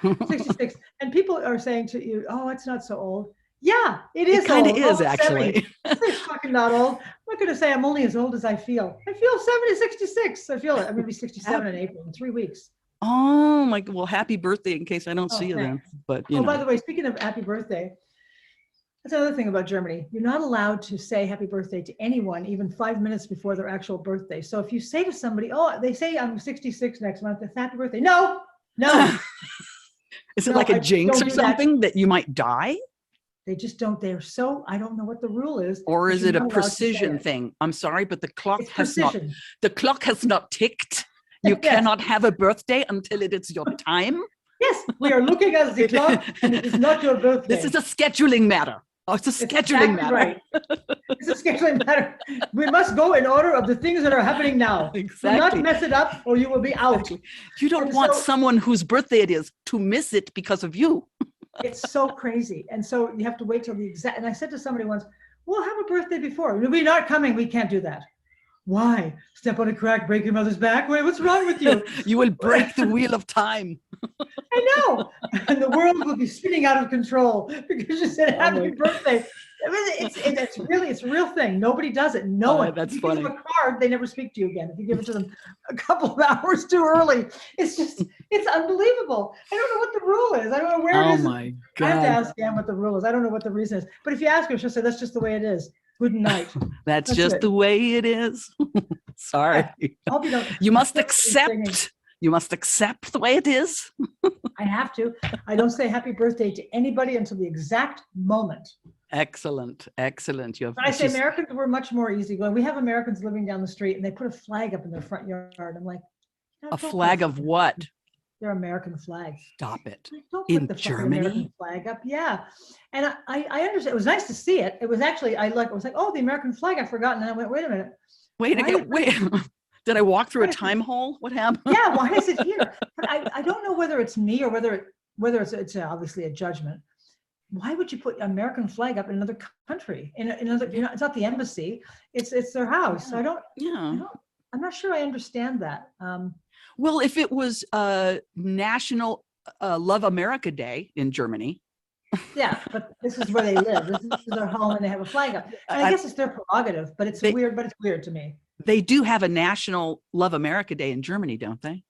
66. And people are saying to you, oh, it's not so old. Yeah, it is. It kind of is, actually. It's fucking not old. I'm not going to say I'm only as old as I feel. I feel 66. I feel it. I'm going to be 67 in April in 3 weeks. Oh my God. Well, happy birthday in case I don't see you then. But by the way, speaking of happy birthday, that's another thing about Germany. You're not allowed to say happy birthday to anyone even 5 minutes before their actual birthday. So if you say to somebody, oh, they say I'm 66 next month, it's happy birthday. No. Is it like a jinx or something that you might die? They just don't. I don't know what the rule is. Or is it a precision thing? I'm sorry, but the clock has not ticked. You cannot have a birthday until it is your time. Yes, we are looking at the clock and it is not your birthday. This is a scheduling matter. Oh, it's a scheduling matter. Right. It's a scheduling matter. We must go in order of the things that are happening now. Exactly. Do not mess it up or you will be out. Exactly. You don't want someone whose birthday it is to miss it because of you. It's so crazy. And so you have to wait till the exact, and I said to somebody once, we'll have a birthday before. We're not coming. We can't do that. Why? Step on a crack, break your mother's back? Wait, what's wrong with you? You will break the wheel of time. I know. And the world will be spinning out of control because you said happy birthday. I mean, it's a real thing. Nobody does it. No one. That's you funny. give them a card, they never speak to you again. If you give it to them a couple of hours too early, it's unbelievable. I don't know what the rule is. I don't know where it is. Oh my God. I have to ask Anne what the rule is. I don't know what the reason is. But if you ask her, she'll say, that's just the way it is. Good night. That's just the way it is. Sorry. You must accept. You must accept the way it is. I have to. I don't say happy birthday to anybody until the exact moment. Excellent. I say Americans were much more easygoing. We have Americans living down the street and they put a flag up in their front yard. I'm like, a flag of what? Their American flag. Stop it. Don't in put the Germany? American flag up. Yeah. And I understand. It was nice to see it. It was actually, I was like, oh, the American flag, I've forgotten. And I went, wait a minute. Wait. Did I walk through a time hole? What happened? Yeah, why is it here? But I don't know whether it's me or whether it's obviously a judgment. Why would you put an American flag up in another country? In another, it's not the embassy. It's their house. So I'm not sure I understand that. Well, if it was National Love America Day in Germany. Yeah, but this is where they live. This is their home and they have a flag up. And I guess it's their prerogative, but it's weird to me. They do have a National Love America Day in Germany, don't they?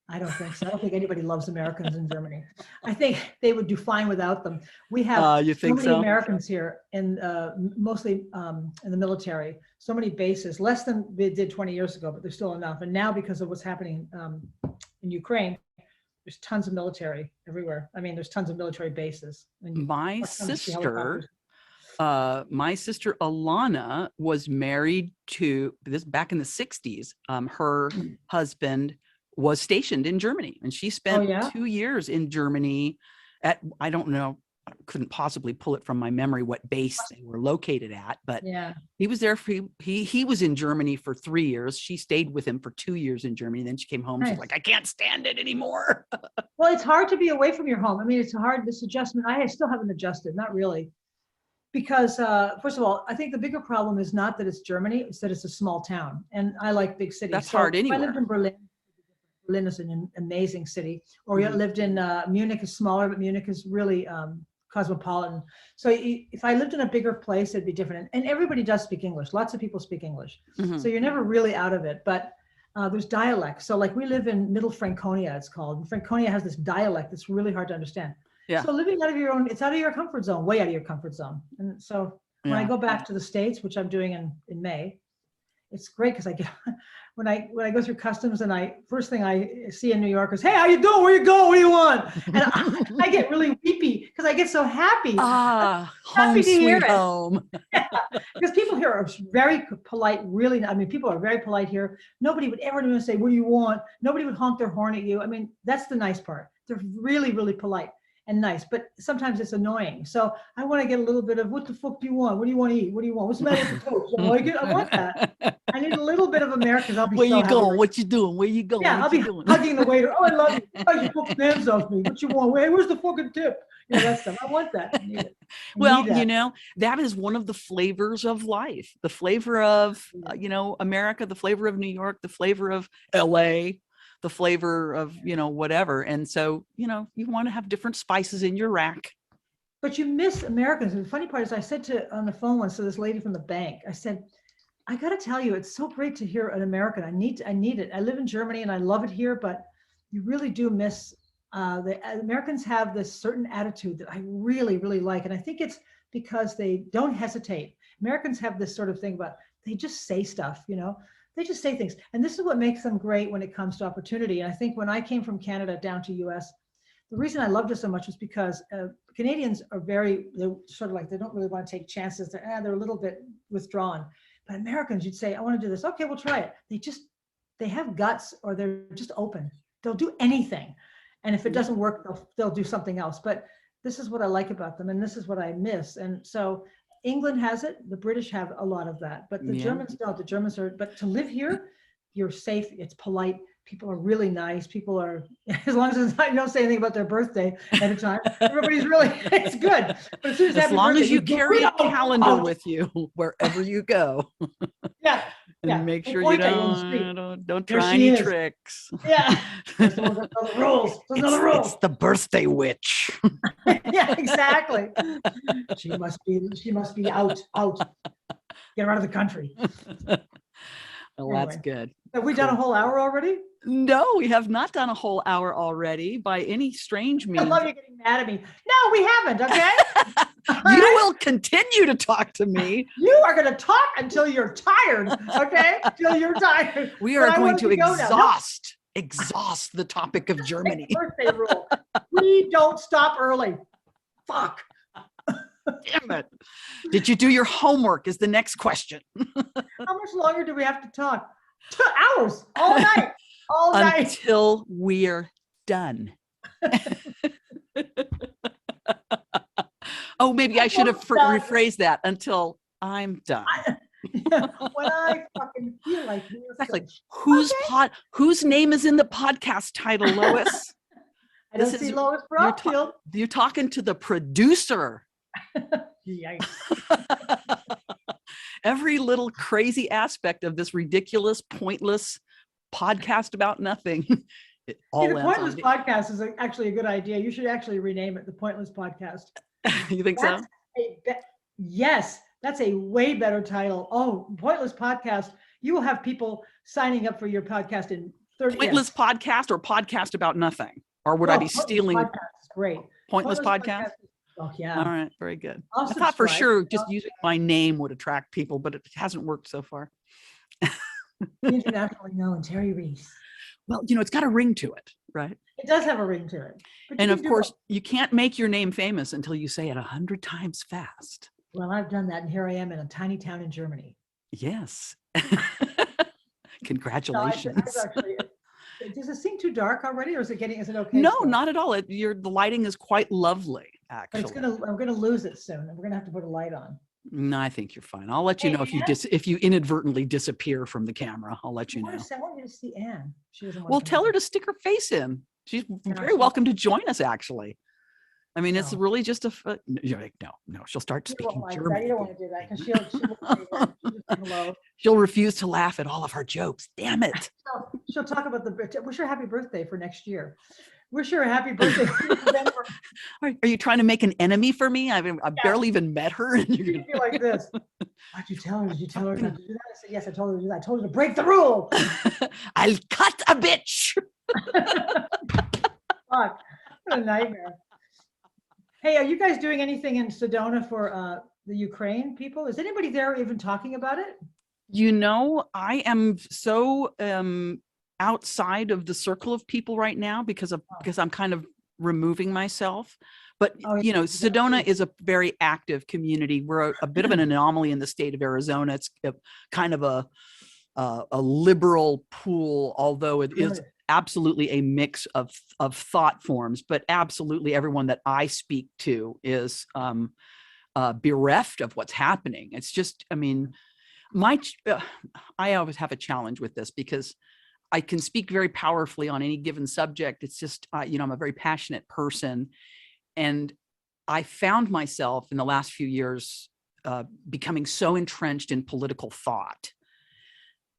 I don't think so. I don't think anybody loves Americans in Germany. I think they would do fine without them. We have so many Americans here, and mostly in the military. So many bases, less than they did 20 years ago, but there's still enough. And now, because of what's happening in Ukraine, there's tons of military everywhere. I mean, there's tons of military bases. My sister Alana was married to this back in the 60s. Her husband was stationed in Germany, and she spent 2 years in Germany at, I don't know, I couldn't possibly pull it from my memory what base they were located at, but he was there for, he was in Germany for 3 years. She stayed with him for 2 years in Germany. Then she came home. Nice. She's like, I can't stand it anymore. Well, it's hard to be away from your home. I mean, it's hard, this adjustment. I still haven't adjusted, not really. Because first of all, I think the bigger problem is not that it's Germany, it's that it's a small town. And I like big cities. That's hard anywhere. I lived in Berlin. Berlin is an amazing city. Or you lived in Munich is smaller, but Munich is really cosmopolitan. So if I lived in a bigger place, it'd be different. And everybody does speak English. Lots of people speak English. So you're never really out of it. But there's dialect. So like we live in Middle Franconia, it's called. And Franconia has this dialect that's really hard to understand. Yeah. So living out of your own, it's out of your comfort zone, way out of your comfort zone. And so when I go back to the States, which I'm doing in May, it's great because I get when I go through customs and first thing I see in New York is, hey, how you doing? Where you going? What do you want? And I get really weepy because I get so happy. Home sweet home. Because people here are very polite, really. I mean, people are very polite here. Nobody would ever even say, what do you want? Nobody would honk their horn at you. I mean, that's the nice part. They're really, really polite and nice, but sometimes it's annoying. So I want to get a little bit of, what the fuck do you want? What do you want to eat? What do you want? What's the matter with the toast? I like it. I want that. I need a little bit of American. I'll be Where so you happy. going? What you doing? Where you going? Yeah, I'll be hugging the waiter. Oh, I love you. Oh, you took the hands off me. What you want? Hey, where's the fucking tip? You know, that stuff. I want that. I need it. Well, you know, that is one of the flavors of life. The flavor of, America, the flavor of New York, the flavor of LA, the flavor of, whatever. And so, you want to have different spices in your rack. But you miss Americans. And the funny part is I said on the phone once to this lady from the bank, I said, I got to tell you, it's so great to hear an American. I need it. I live in Germany and I love it here, but you really do miss, the Americans have this certain attitude that I really, really like. And I think it's because they don't hesitate. Americans have this sort of thing about, they just say stuff, they just say things. And this is what makes them great when it comes to opportunity. And I think when I came from Canada down to US, the reason I loved it so much was because Canadians are they're sort of like, they don't really want to take chances. They're a little bit withdrawn. But Americans, you'd say, I want to do this. Okay, we'll try it. They have guts, or they're just open. They'll do anything. And if it doesn't work, they'll do something else. But this is what I like about them. And this is what I miss. And so England has it. The British have a lot of that. But the Germans don't. The Germans are, but to live here, you're safe. It's polite. People are really nice. People are, as long as you don't say anything about their birthday at a time, everybody's really, it's good. But as long as you carry a calendar with you wherever you go. Yeah. And make sure you don't try any tricks. Yeah. There's no rules. There's no rules. It's the birthday witch. Yeah, exactly. She must be out. Get her out of the country. Well, that's good. Have we done a whole hour already? No, we have not done a whole hour already by any strange means. I love you getting mad at me. No, we haven't, okay? You will continue to talk to me. You are going to talk until you're tired, okay? Until you're tired. We are going to exhaust the topic of Germany. Birthday rule. We don't stop early. Fuck. Damn it. Did you do your homework is the next question. How much longer do we have to talk? 2 hours, all night, all night. Until we're done. Oh, maybe I should have rephrased that. Until I'm done. When I fucking feel like exactly. Whose name is in the podcast title, Lois? I don't see Lois Bromfield. You're talking to the producer. Yikes. Every little crazy aspect of this ridiculous, pointless podcast about nothing. The Pointless Podcast is actually a good idea. You should actually rename it the Pointless Podcast. You think so? Yes, that's a way better title. Oh, Pointless Podcast. You will have people signing up for your podcast in 30 Pointless Podcast or podcast about nothing? Or would I be stealing? Podcast is great. Pointless Podcast? Oh, yeah. All right. Very good. I thought for sure just using my name would attract people, but it hasn't worked so far. Internationally known, Terry Reese. Well, it's got a ring to it, right? It does have a ring to it. And of course, you can't make your name famous until you say it 100 times fast. Well, I've done that, and here I am in a tiny town in Germany. Yes. Congratulations. Does it seem too dark already, or is it okay? No, not at all. The lighting is quite lovely, actually. But I'm gonna lose it soon, and we're gonna have to put a light on. No, I think you're fine. I'll let you know if you inadvertently disappear from the camera. I'll let you know. I want you to see Anne. She doesn't want well, tell her to stick her face in. She's very welcome to join us, actually. I mean, it's really just you're like, no, she'll start speaking German. You don't want to do that because she'll refuse to laugh at all of our jokes. Damn it. She'll talk about wish her happy birthday for next year. wish her a happy birthday. Then Are you trying to make an enemy for me? I've barely even met her. And you're you'd be like this. Why'd you tell her? Did you tell her not to do that? I said, yes, I told her to do that. I told her to break the rule. I'll cut a bitch. Fuck, what a nightmare. Hey, are you guys doing anything in Sedona for the Ukraine people? Is anybody there even talking about it? I am so outside of the circle of people right now because I'm kind of removing myself. But Sedona is a very active community. We're a bit of an anomaly in the state of Arizona. It's kind of a liberal pool, although it is absolutely a mix of thought forms. But absolutely everyone that I speak to is bereft of what's happening. It's just, I mean, I always have a challenge with this because I can speak very powerfully on any given subject. It's just, I'm a very passionate person. And I found myself in the last few years becoming so entrenched in political thought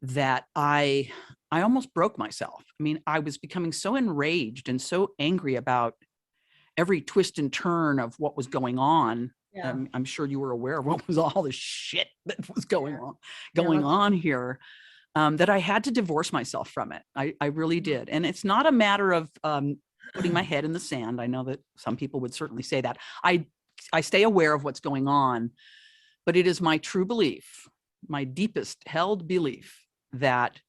that I almost broke myself. I mean, I was becoming so enraged and so angry about every twist and turn of what was going on. Yeah. I'm sure you were aware of what was all the shit that was going on here, that I had to divorce myself from it. I really did. And it's not a matter of putting my head in the sand. I know that some people would certainly say that. I stay aware of what's going on, but it is my true belief, my deepest held belief, that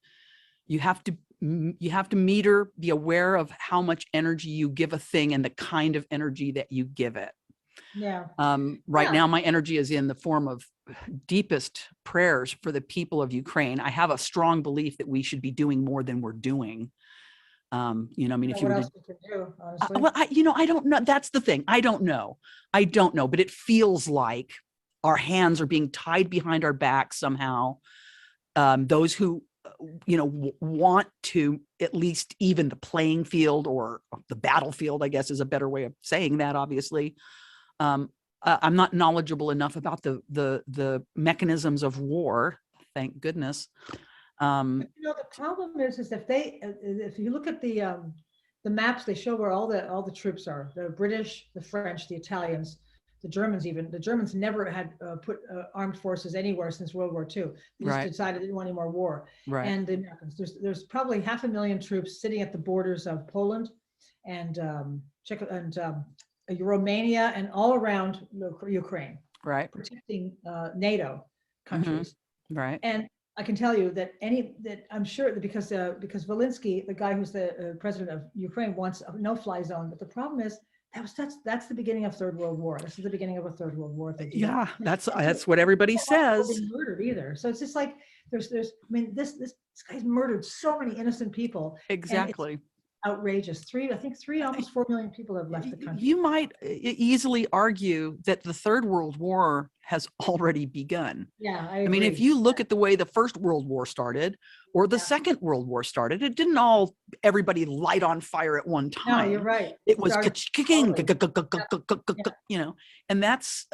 you have to be aware of how much energy you give a thing and the kind of energy that you give it. Yeah. Right now, my energy is in the form of deepest prayers for the people of Ukraine. I have a strong belief that we should be doing more than we're doing. I mean, if you what were else we can do, honestly? well, I don't know. That's the thing. I don't know, but it feels like our hands are being tied behind our backs somehow. Those who, want to at least even the playing field or the battlefield, I guess is a better way of saying that, obviously. I'm not knowledgeable enough about the mechanisms of war, thank goodness. The problem is if you look at the maps, they show where all the troops are. The British, the French, the Italians, the Germans. Even the Germans never had put armed forces anywhere since World War II. They just decided they didn't want any more war. Right. And the Americans, there's probably 500,000 troops sitting at the borders of Poland and Czech and Romania and all around Ukraine. Right. Protecting NATO countries. Mm-hmm. Right. And I can tell you that I'm sure that because Zelensky, the guy who's the president of Ukraine, wants a no-fly zone. But the problem is that's the beginning of Third World War. This is the beginning of a Third World War. Yeah, that's what everybody says. Being murdered either. So it's just like there's. I mean, this guy's murdered so many innocent people. Exactly. Outrageous. Almost 4 million people have left the country. You might easily argue that the Third World War has already begun. Yeah, I mean, if you look at the way the First World War started or the Second World War started, it didn't all everybody light on fire at one time. No, you're right. It was kicking, and that's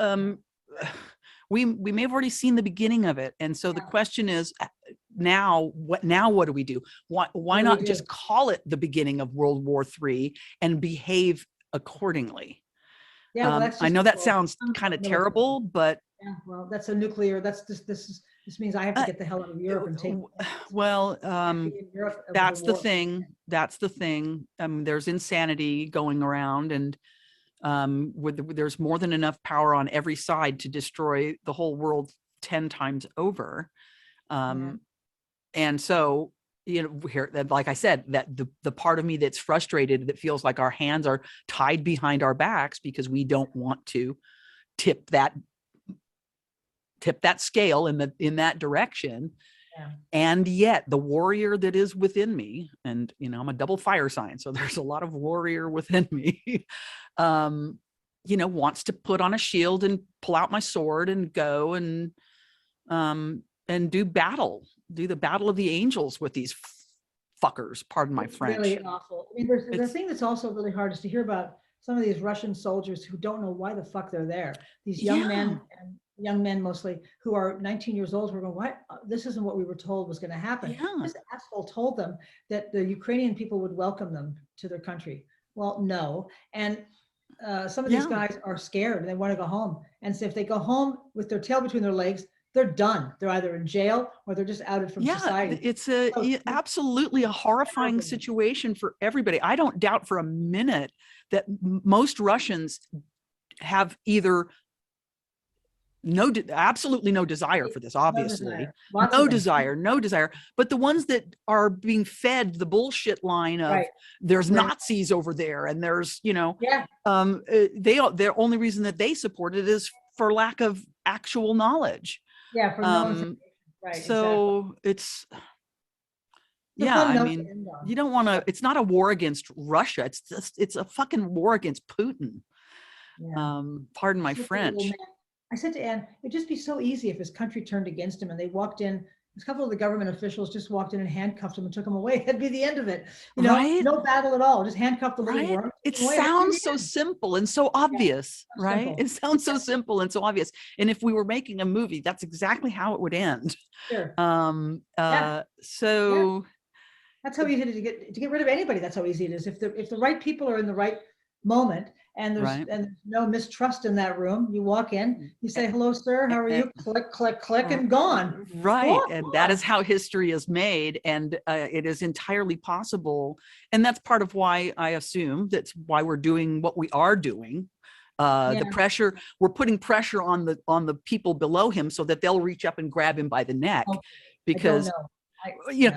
we may have already seen the beginning of it. And so the question is, now what do we do? Why not just call it the beginning of World War III and behave accordingly? Yeah, I know that sounds kind of terrible, but well, that's a nuclear. This means I have to get the hell out of Europe and take. Well, that's the thing. That's the thing. There's insanity going around, and there's more than enough power on every side to destroy the whole world 10 times over. And so, here, like I said, that the part of me that's frustrated, that feels like our hands are tied behind our backs because we don't want to tip that scale in that direction. Yeah. And yet the warrior that is within me, and I'm a double fire sign, so there's a lot of warrior within me, wants to put on a shield and pull out my sword and go and do the battle of the angels with these fuckers, pardon my French. Really awful. I mean, the thing that's also really hard is to hear about some of these Russian soldiers who don't know why the fuck they're there. These young men, and young men mostly, who are 19 years old, who are going, what? This isn't what we were told was going to happen. Yeah. This asshole told them that the Ukrainian people would welcome them to their country. Well, no. And some of these Yeah. guys are scared and they want to go home. And so if they go home with their tail between their legs, they're done. They're either in jail or they're just outed from Yeah, society. it's So absolutely a horrifying terrible. situation for everybody. I don't doubt for a minute that most Russians have either absolutely no desire for this, obviously. No desire. No desire. But the ones that are being fed the bullshit line of Right. there's Right. Nazis over there and there's, Yeah. their only reason that they support it is for lack of actual knowledge. Yeah. For no information. Right. So it's a yeah, fun I note to mean, end on. you don't want to, it's not a war against Russia. It's a fucking war against Putin. Yeah. Pardon my Just a French. little man. I said to Anne, it'd just be so easy if his country turned against him and they walked in. A couple of the government officials just walked in and handcuffed him and took him away. That'd be the end of it. Right? No battle at all. Just handcuff the little Right? worm. It away. sounds so simple and so obvious, so right? simple. It sounds so simple and so obvious. And if we were making a movie, that's exactly how it would end. Sure. So That's how easy it is to get rid of anybody. That's how easy it is. If the right people are in the right moment and Right. there's no mistrust in that room, you walk in, you say, hello, sir, how are you? Click, click, click, and gone. Right. Gone. And that is how history is made. And it is entirely possible. And that's part of why I assume that's why we're doing what we are doing. The pressure, we're putting pressure on the people below him so that they'll reach up and grab him by the neck. Because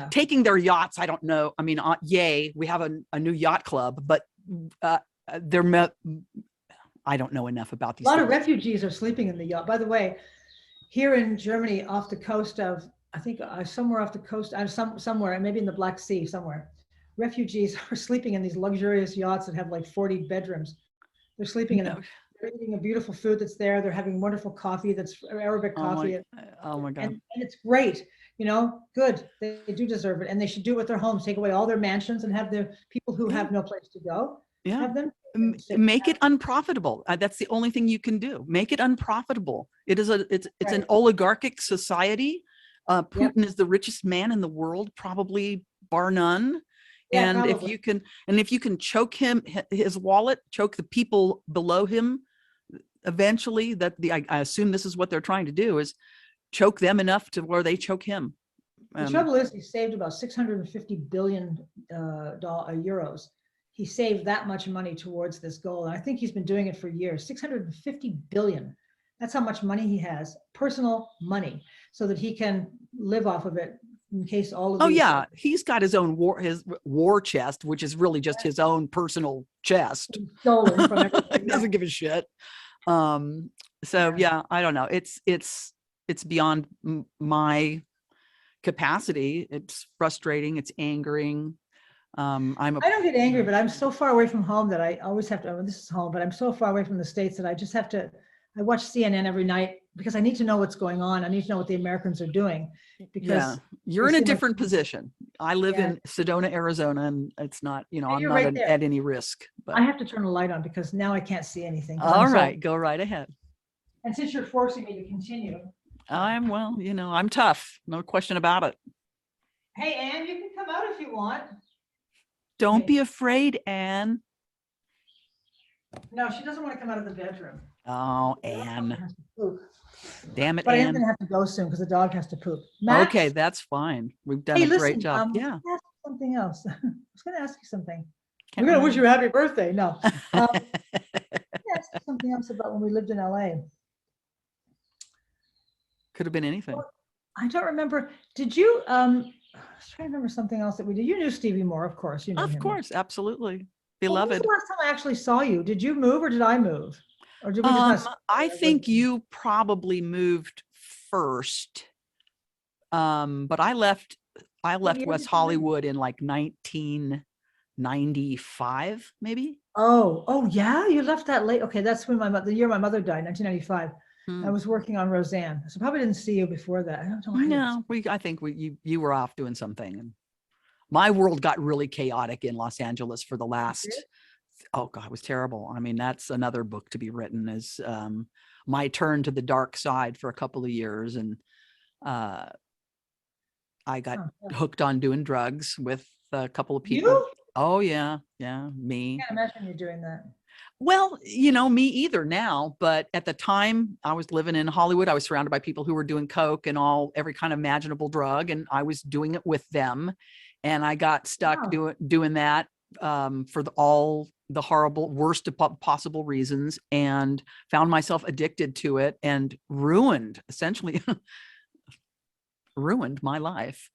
taking their yachts, I don't know. I mean, yay, we have a new yacht club, but I don't know enough about these. A lot of refugees are sleeping in the yacht. By the way, here in Germany, off the coast of, I think somewhere off the coast, somewhere, maybe in the Black Sea somewhere, refugees are sleeping in these luxurious yachts that have like 40 bedrooms. They're sleeping in them. They're eating a beautiful food that's there. They're having wonderful coffee that's Arabic coffee. Oh my God. And it's great. Good. They do deserve it. And they should do it with their homes, take away all their mansions and have the people who have no place to go. Yeah. Have them make it unprofitable. That's the only thing you can do. Make it unprofitable. It's an oligarchic society. Putin is the richest man in the world, probably bar none. Yeah, and probably. if you can choke his wallet, choke the people below him, eventually I assume this is what they're trying to do, is choke them enough to where they choke him. The trouble is he saved about 650 billion euros. He saved that much money towards this goal. And I think he's been doing it for years. 650 billion. That's how much money he has, personal money, so that he can live off of it in case all of these. He's got his own war chest, which is really just his own personal chest. Stolen from everybody. He doesn't give a shit. I don't know. It's beyond my capacity. It's frustrating. It's angering. I don't get angry, but I'm so far away from home that I always have to, this is home, but I'm so far away from the States that I just have to, I watch CNN every night because I need to know what's going on. I need to know what the Americans are doing. Because you're in a different position. I live in Sedona, Arizona, and it's not, I'm not at any risk. But I have to turn the light on because now I can't see anything. All right, go right ahead. And since you're forcing me to continue. I'm tough. No question about it. Hey, Anne, you can come out if you want. Don't be afraid, Anne. No, she doesn't want to come out of the bedroom. Oh, Anne. Damn it, but Anne. I am going to have to go soon because the dog has to poop. Max? Okay, that's fine. We've done a great job. Let me ask you something else. I was going to ask you something. I'm going to wish you a happy birthday. No. Let me ask you something else about when we lived in LA. Could have been anything. Well, I don't remember. Did you, I was trying to remember something else that we did. You knew Stevie Moore, of course. Of course, absolutely. Beloved. When was the last time I actually saw you? Did you move or did I move? Or did we just I think you probably moved first. But I left West Hollywood in like 1995, maybe. Oh yeah, you left that late. Okay, that's when the year my mother died, 1995. I was working on Roseanne, so probably didn't see you before that. I don't know. No, I think you were off doing something, and my world got really chaotic in Los Angeles for the last. Oh God, it was terrible. I mean, that's another book to be written, is my turn to the dark side for a couple of years, and I got hooked on doing drugs with a couple of people. Oh yeah. Yeah. Me. Can't imagine you doing that. Well, me either now, but at the time I was living in Hollywood, I was surrounded by people who were doing coke and every kind of imaginable drug, and I was doing it with them. And I got stuck Wow. doing that for all the horrible, worst possible reasons, and found myself addicted to it and essentially ruined my life.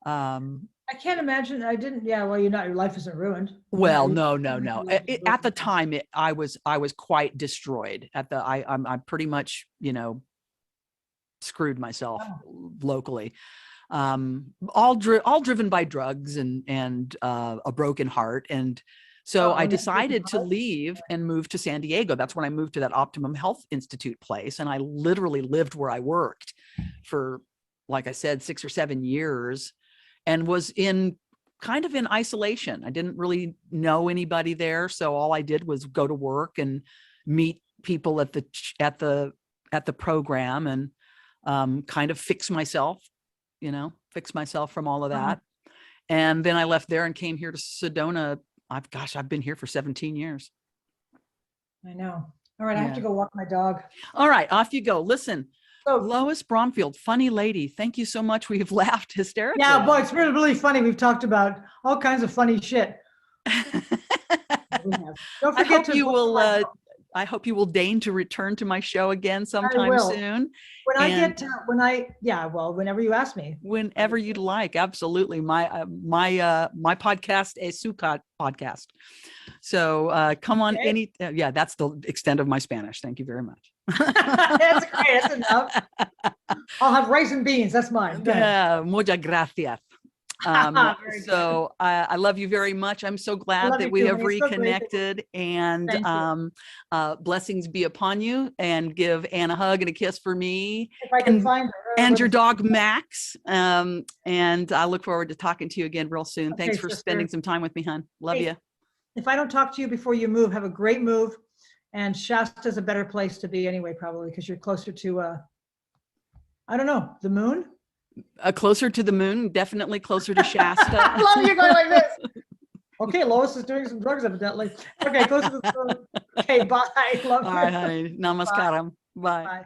I can't imagine. I didn't. Yeah. Well, your life isn't ruined. Well, Your no. life is At the ruined. time, I was quite destroyed. I'm pretty much, screwed myself Wow. locally. All driven by drugs and a broken heart. And so Oh, I and then broken decided to heart? leave and move to San Diego. That's when I moved to that Optimum Health Institute place. And I literally lived where I worked for, like I said, 6 or 7 years, and was kind of in isolation. I didn't really know anybody there. So all I did was go to work and meet people at the program, and kind of fix myself from all of that. And then I left there and came here to Sedona. I've been here for 17 years. I know. All right. I have to Yeah. go walk my dog. All right, off you go. Listen, So, Lois Bromfield, funny lady. Thank you so much. We've laughed hysterically. yeah, boy, it's really, really funny. We've talked about all kinds of funny shit. We have. Don't I forget hope to you book will. my- I hope you will deign to return to my show again sometime will. soon. when I and- get to, well, whenever you ask me. Whenever you'd like. Absolutely. My podcast is su podcast. So come on. Okay. That's the extent of my Spanish. Thank you very much. That's great. That's enough. I'll have rice and beans. That's mine. Go ahead. Muchas gracias. Very So I love you very much. I'm so glad love that you we too, have honey. It's so great that- reconnected, and Thank you. blessings be upon you, and give Anne a hug and a kiss for me, If I can and- find her. and your dog Max. And I look forward to talking to you again real soon. Thanks Okay, for sister. spending some time with me, hon. Love Hey, you. If I don't talk to you before you move, have a great move. And Shasta's a better place to be anyway, probably, because you're closer to, I don't know, the moon? Closer to the moon, definitely closer to I Shasta. love you going like this. Okay, Lois is doing some drugs evidently. Okay, closer to the moon. Okay, bye. Love All you. right, honey. Namaskaram. Bye. Bye.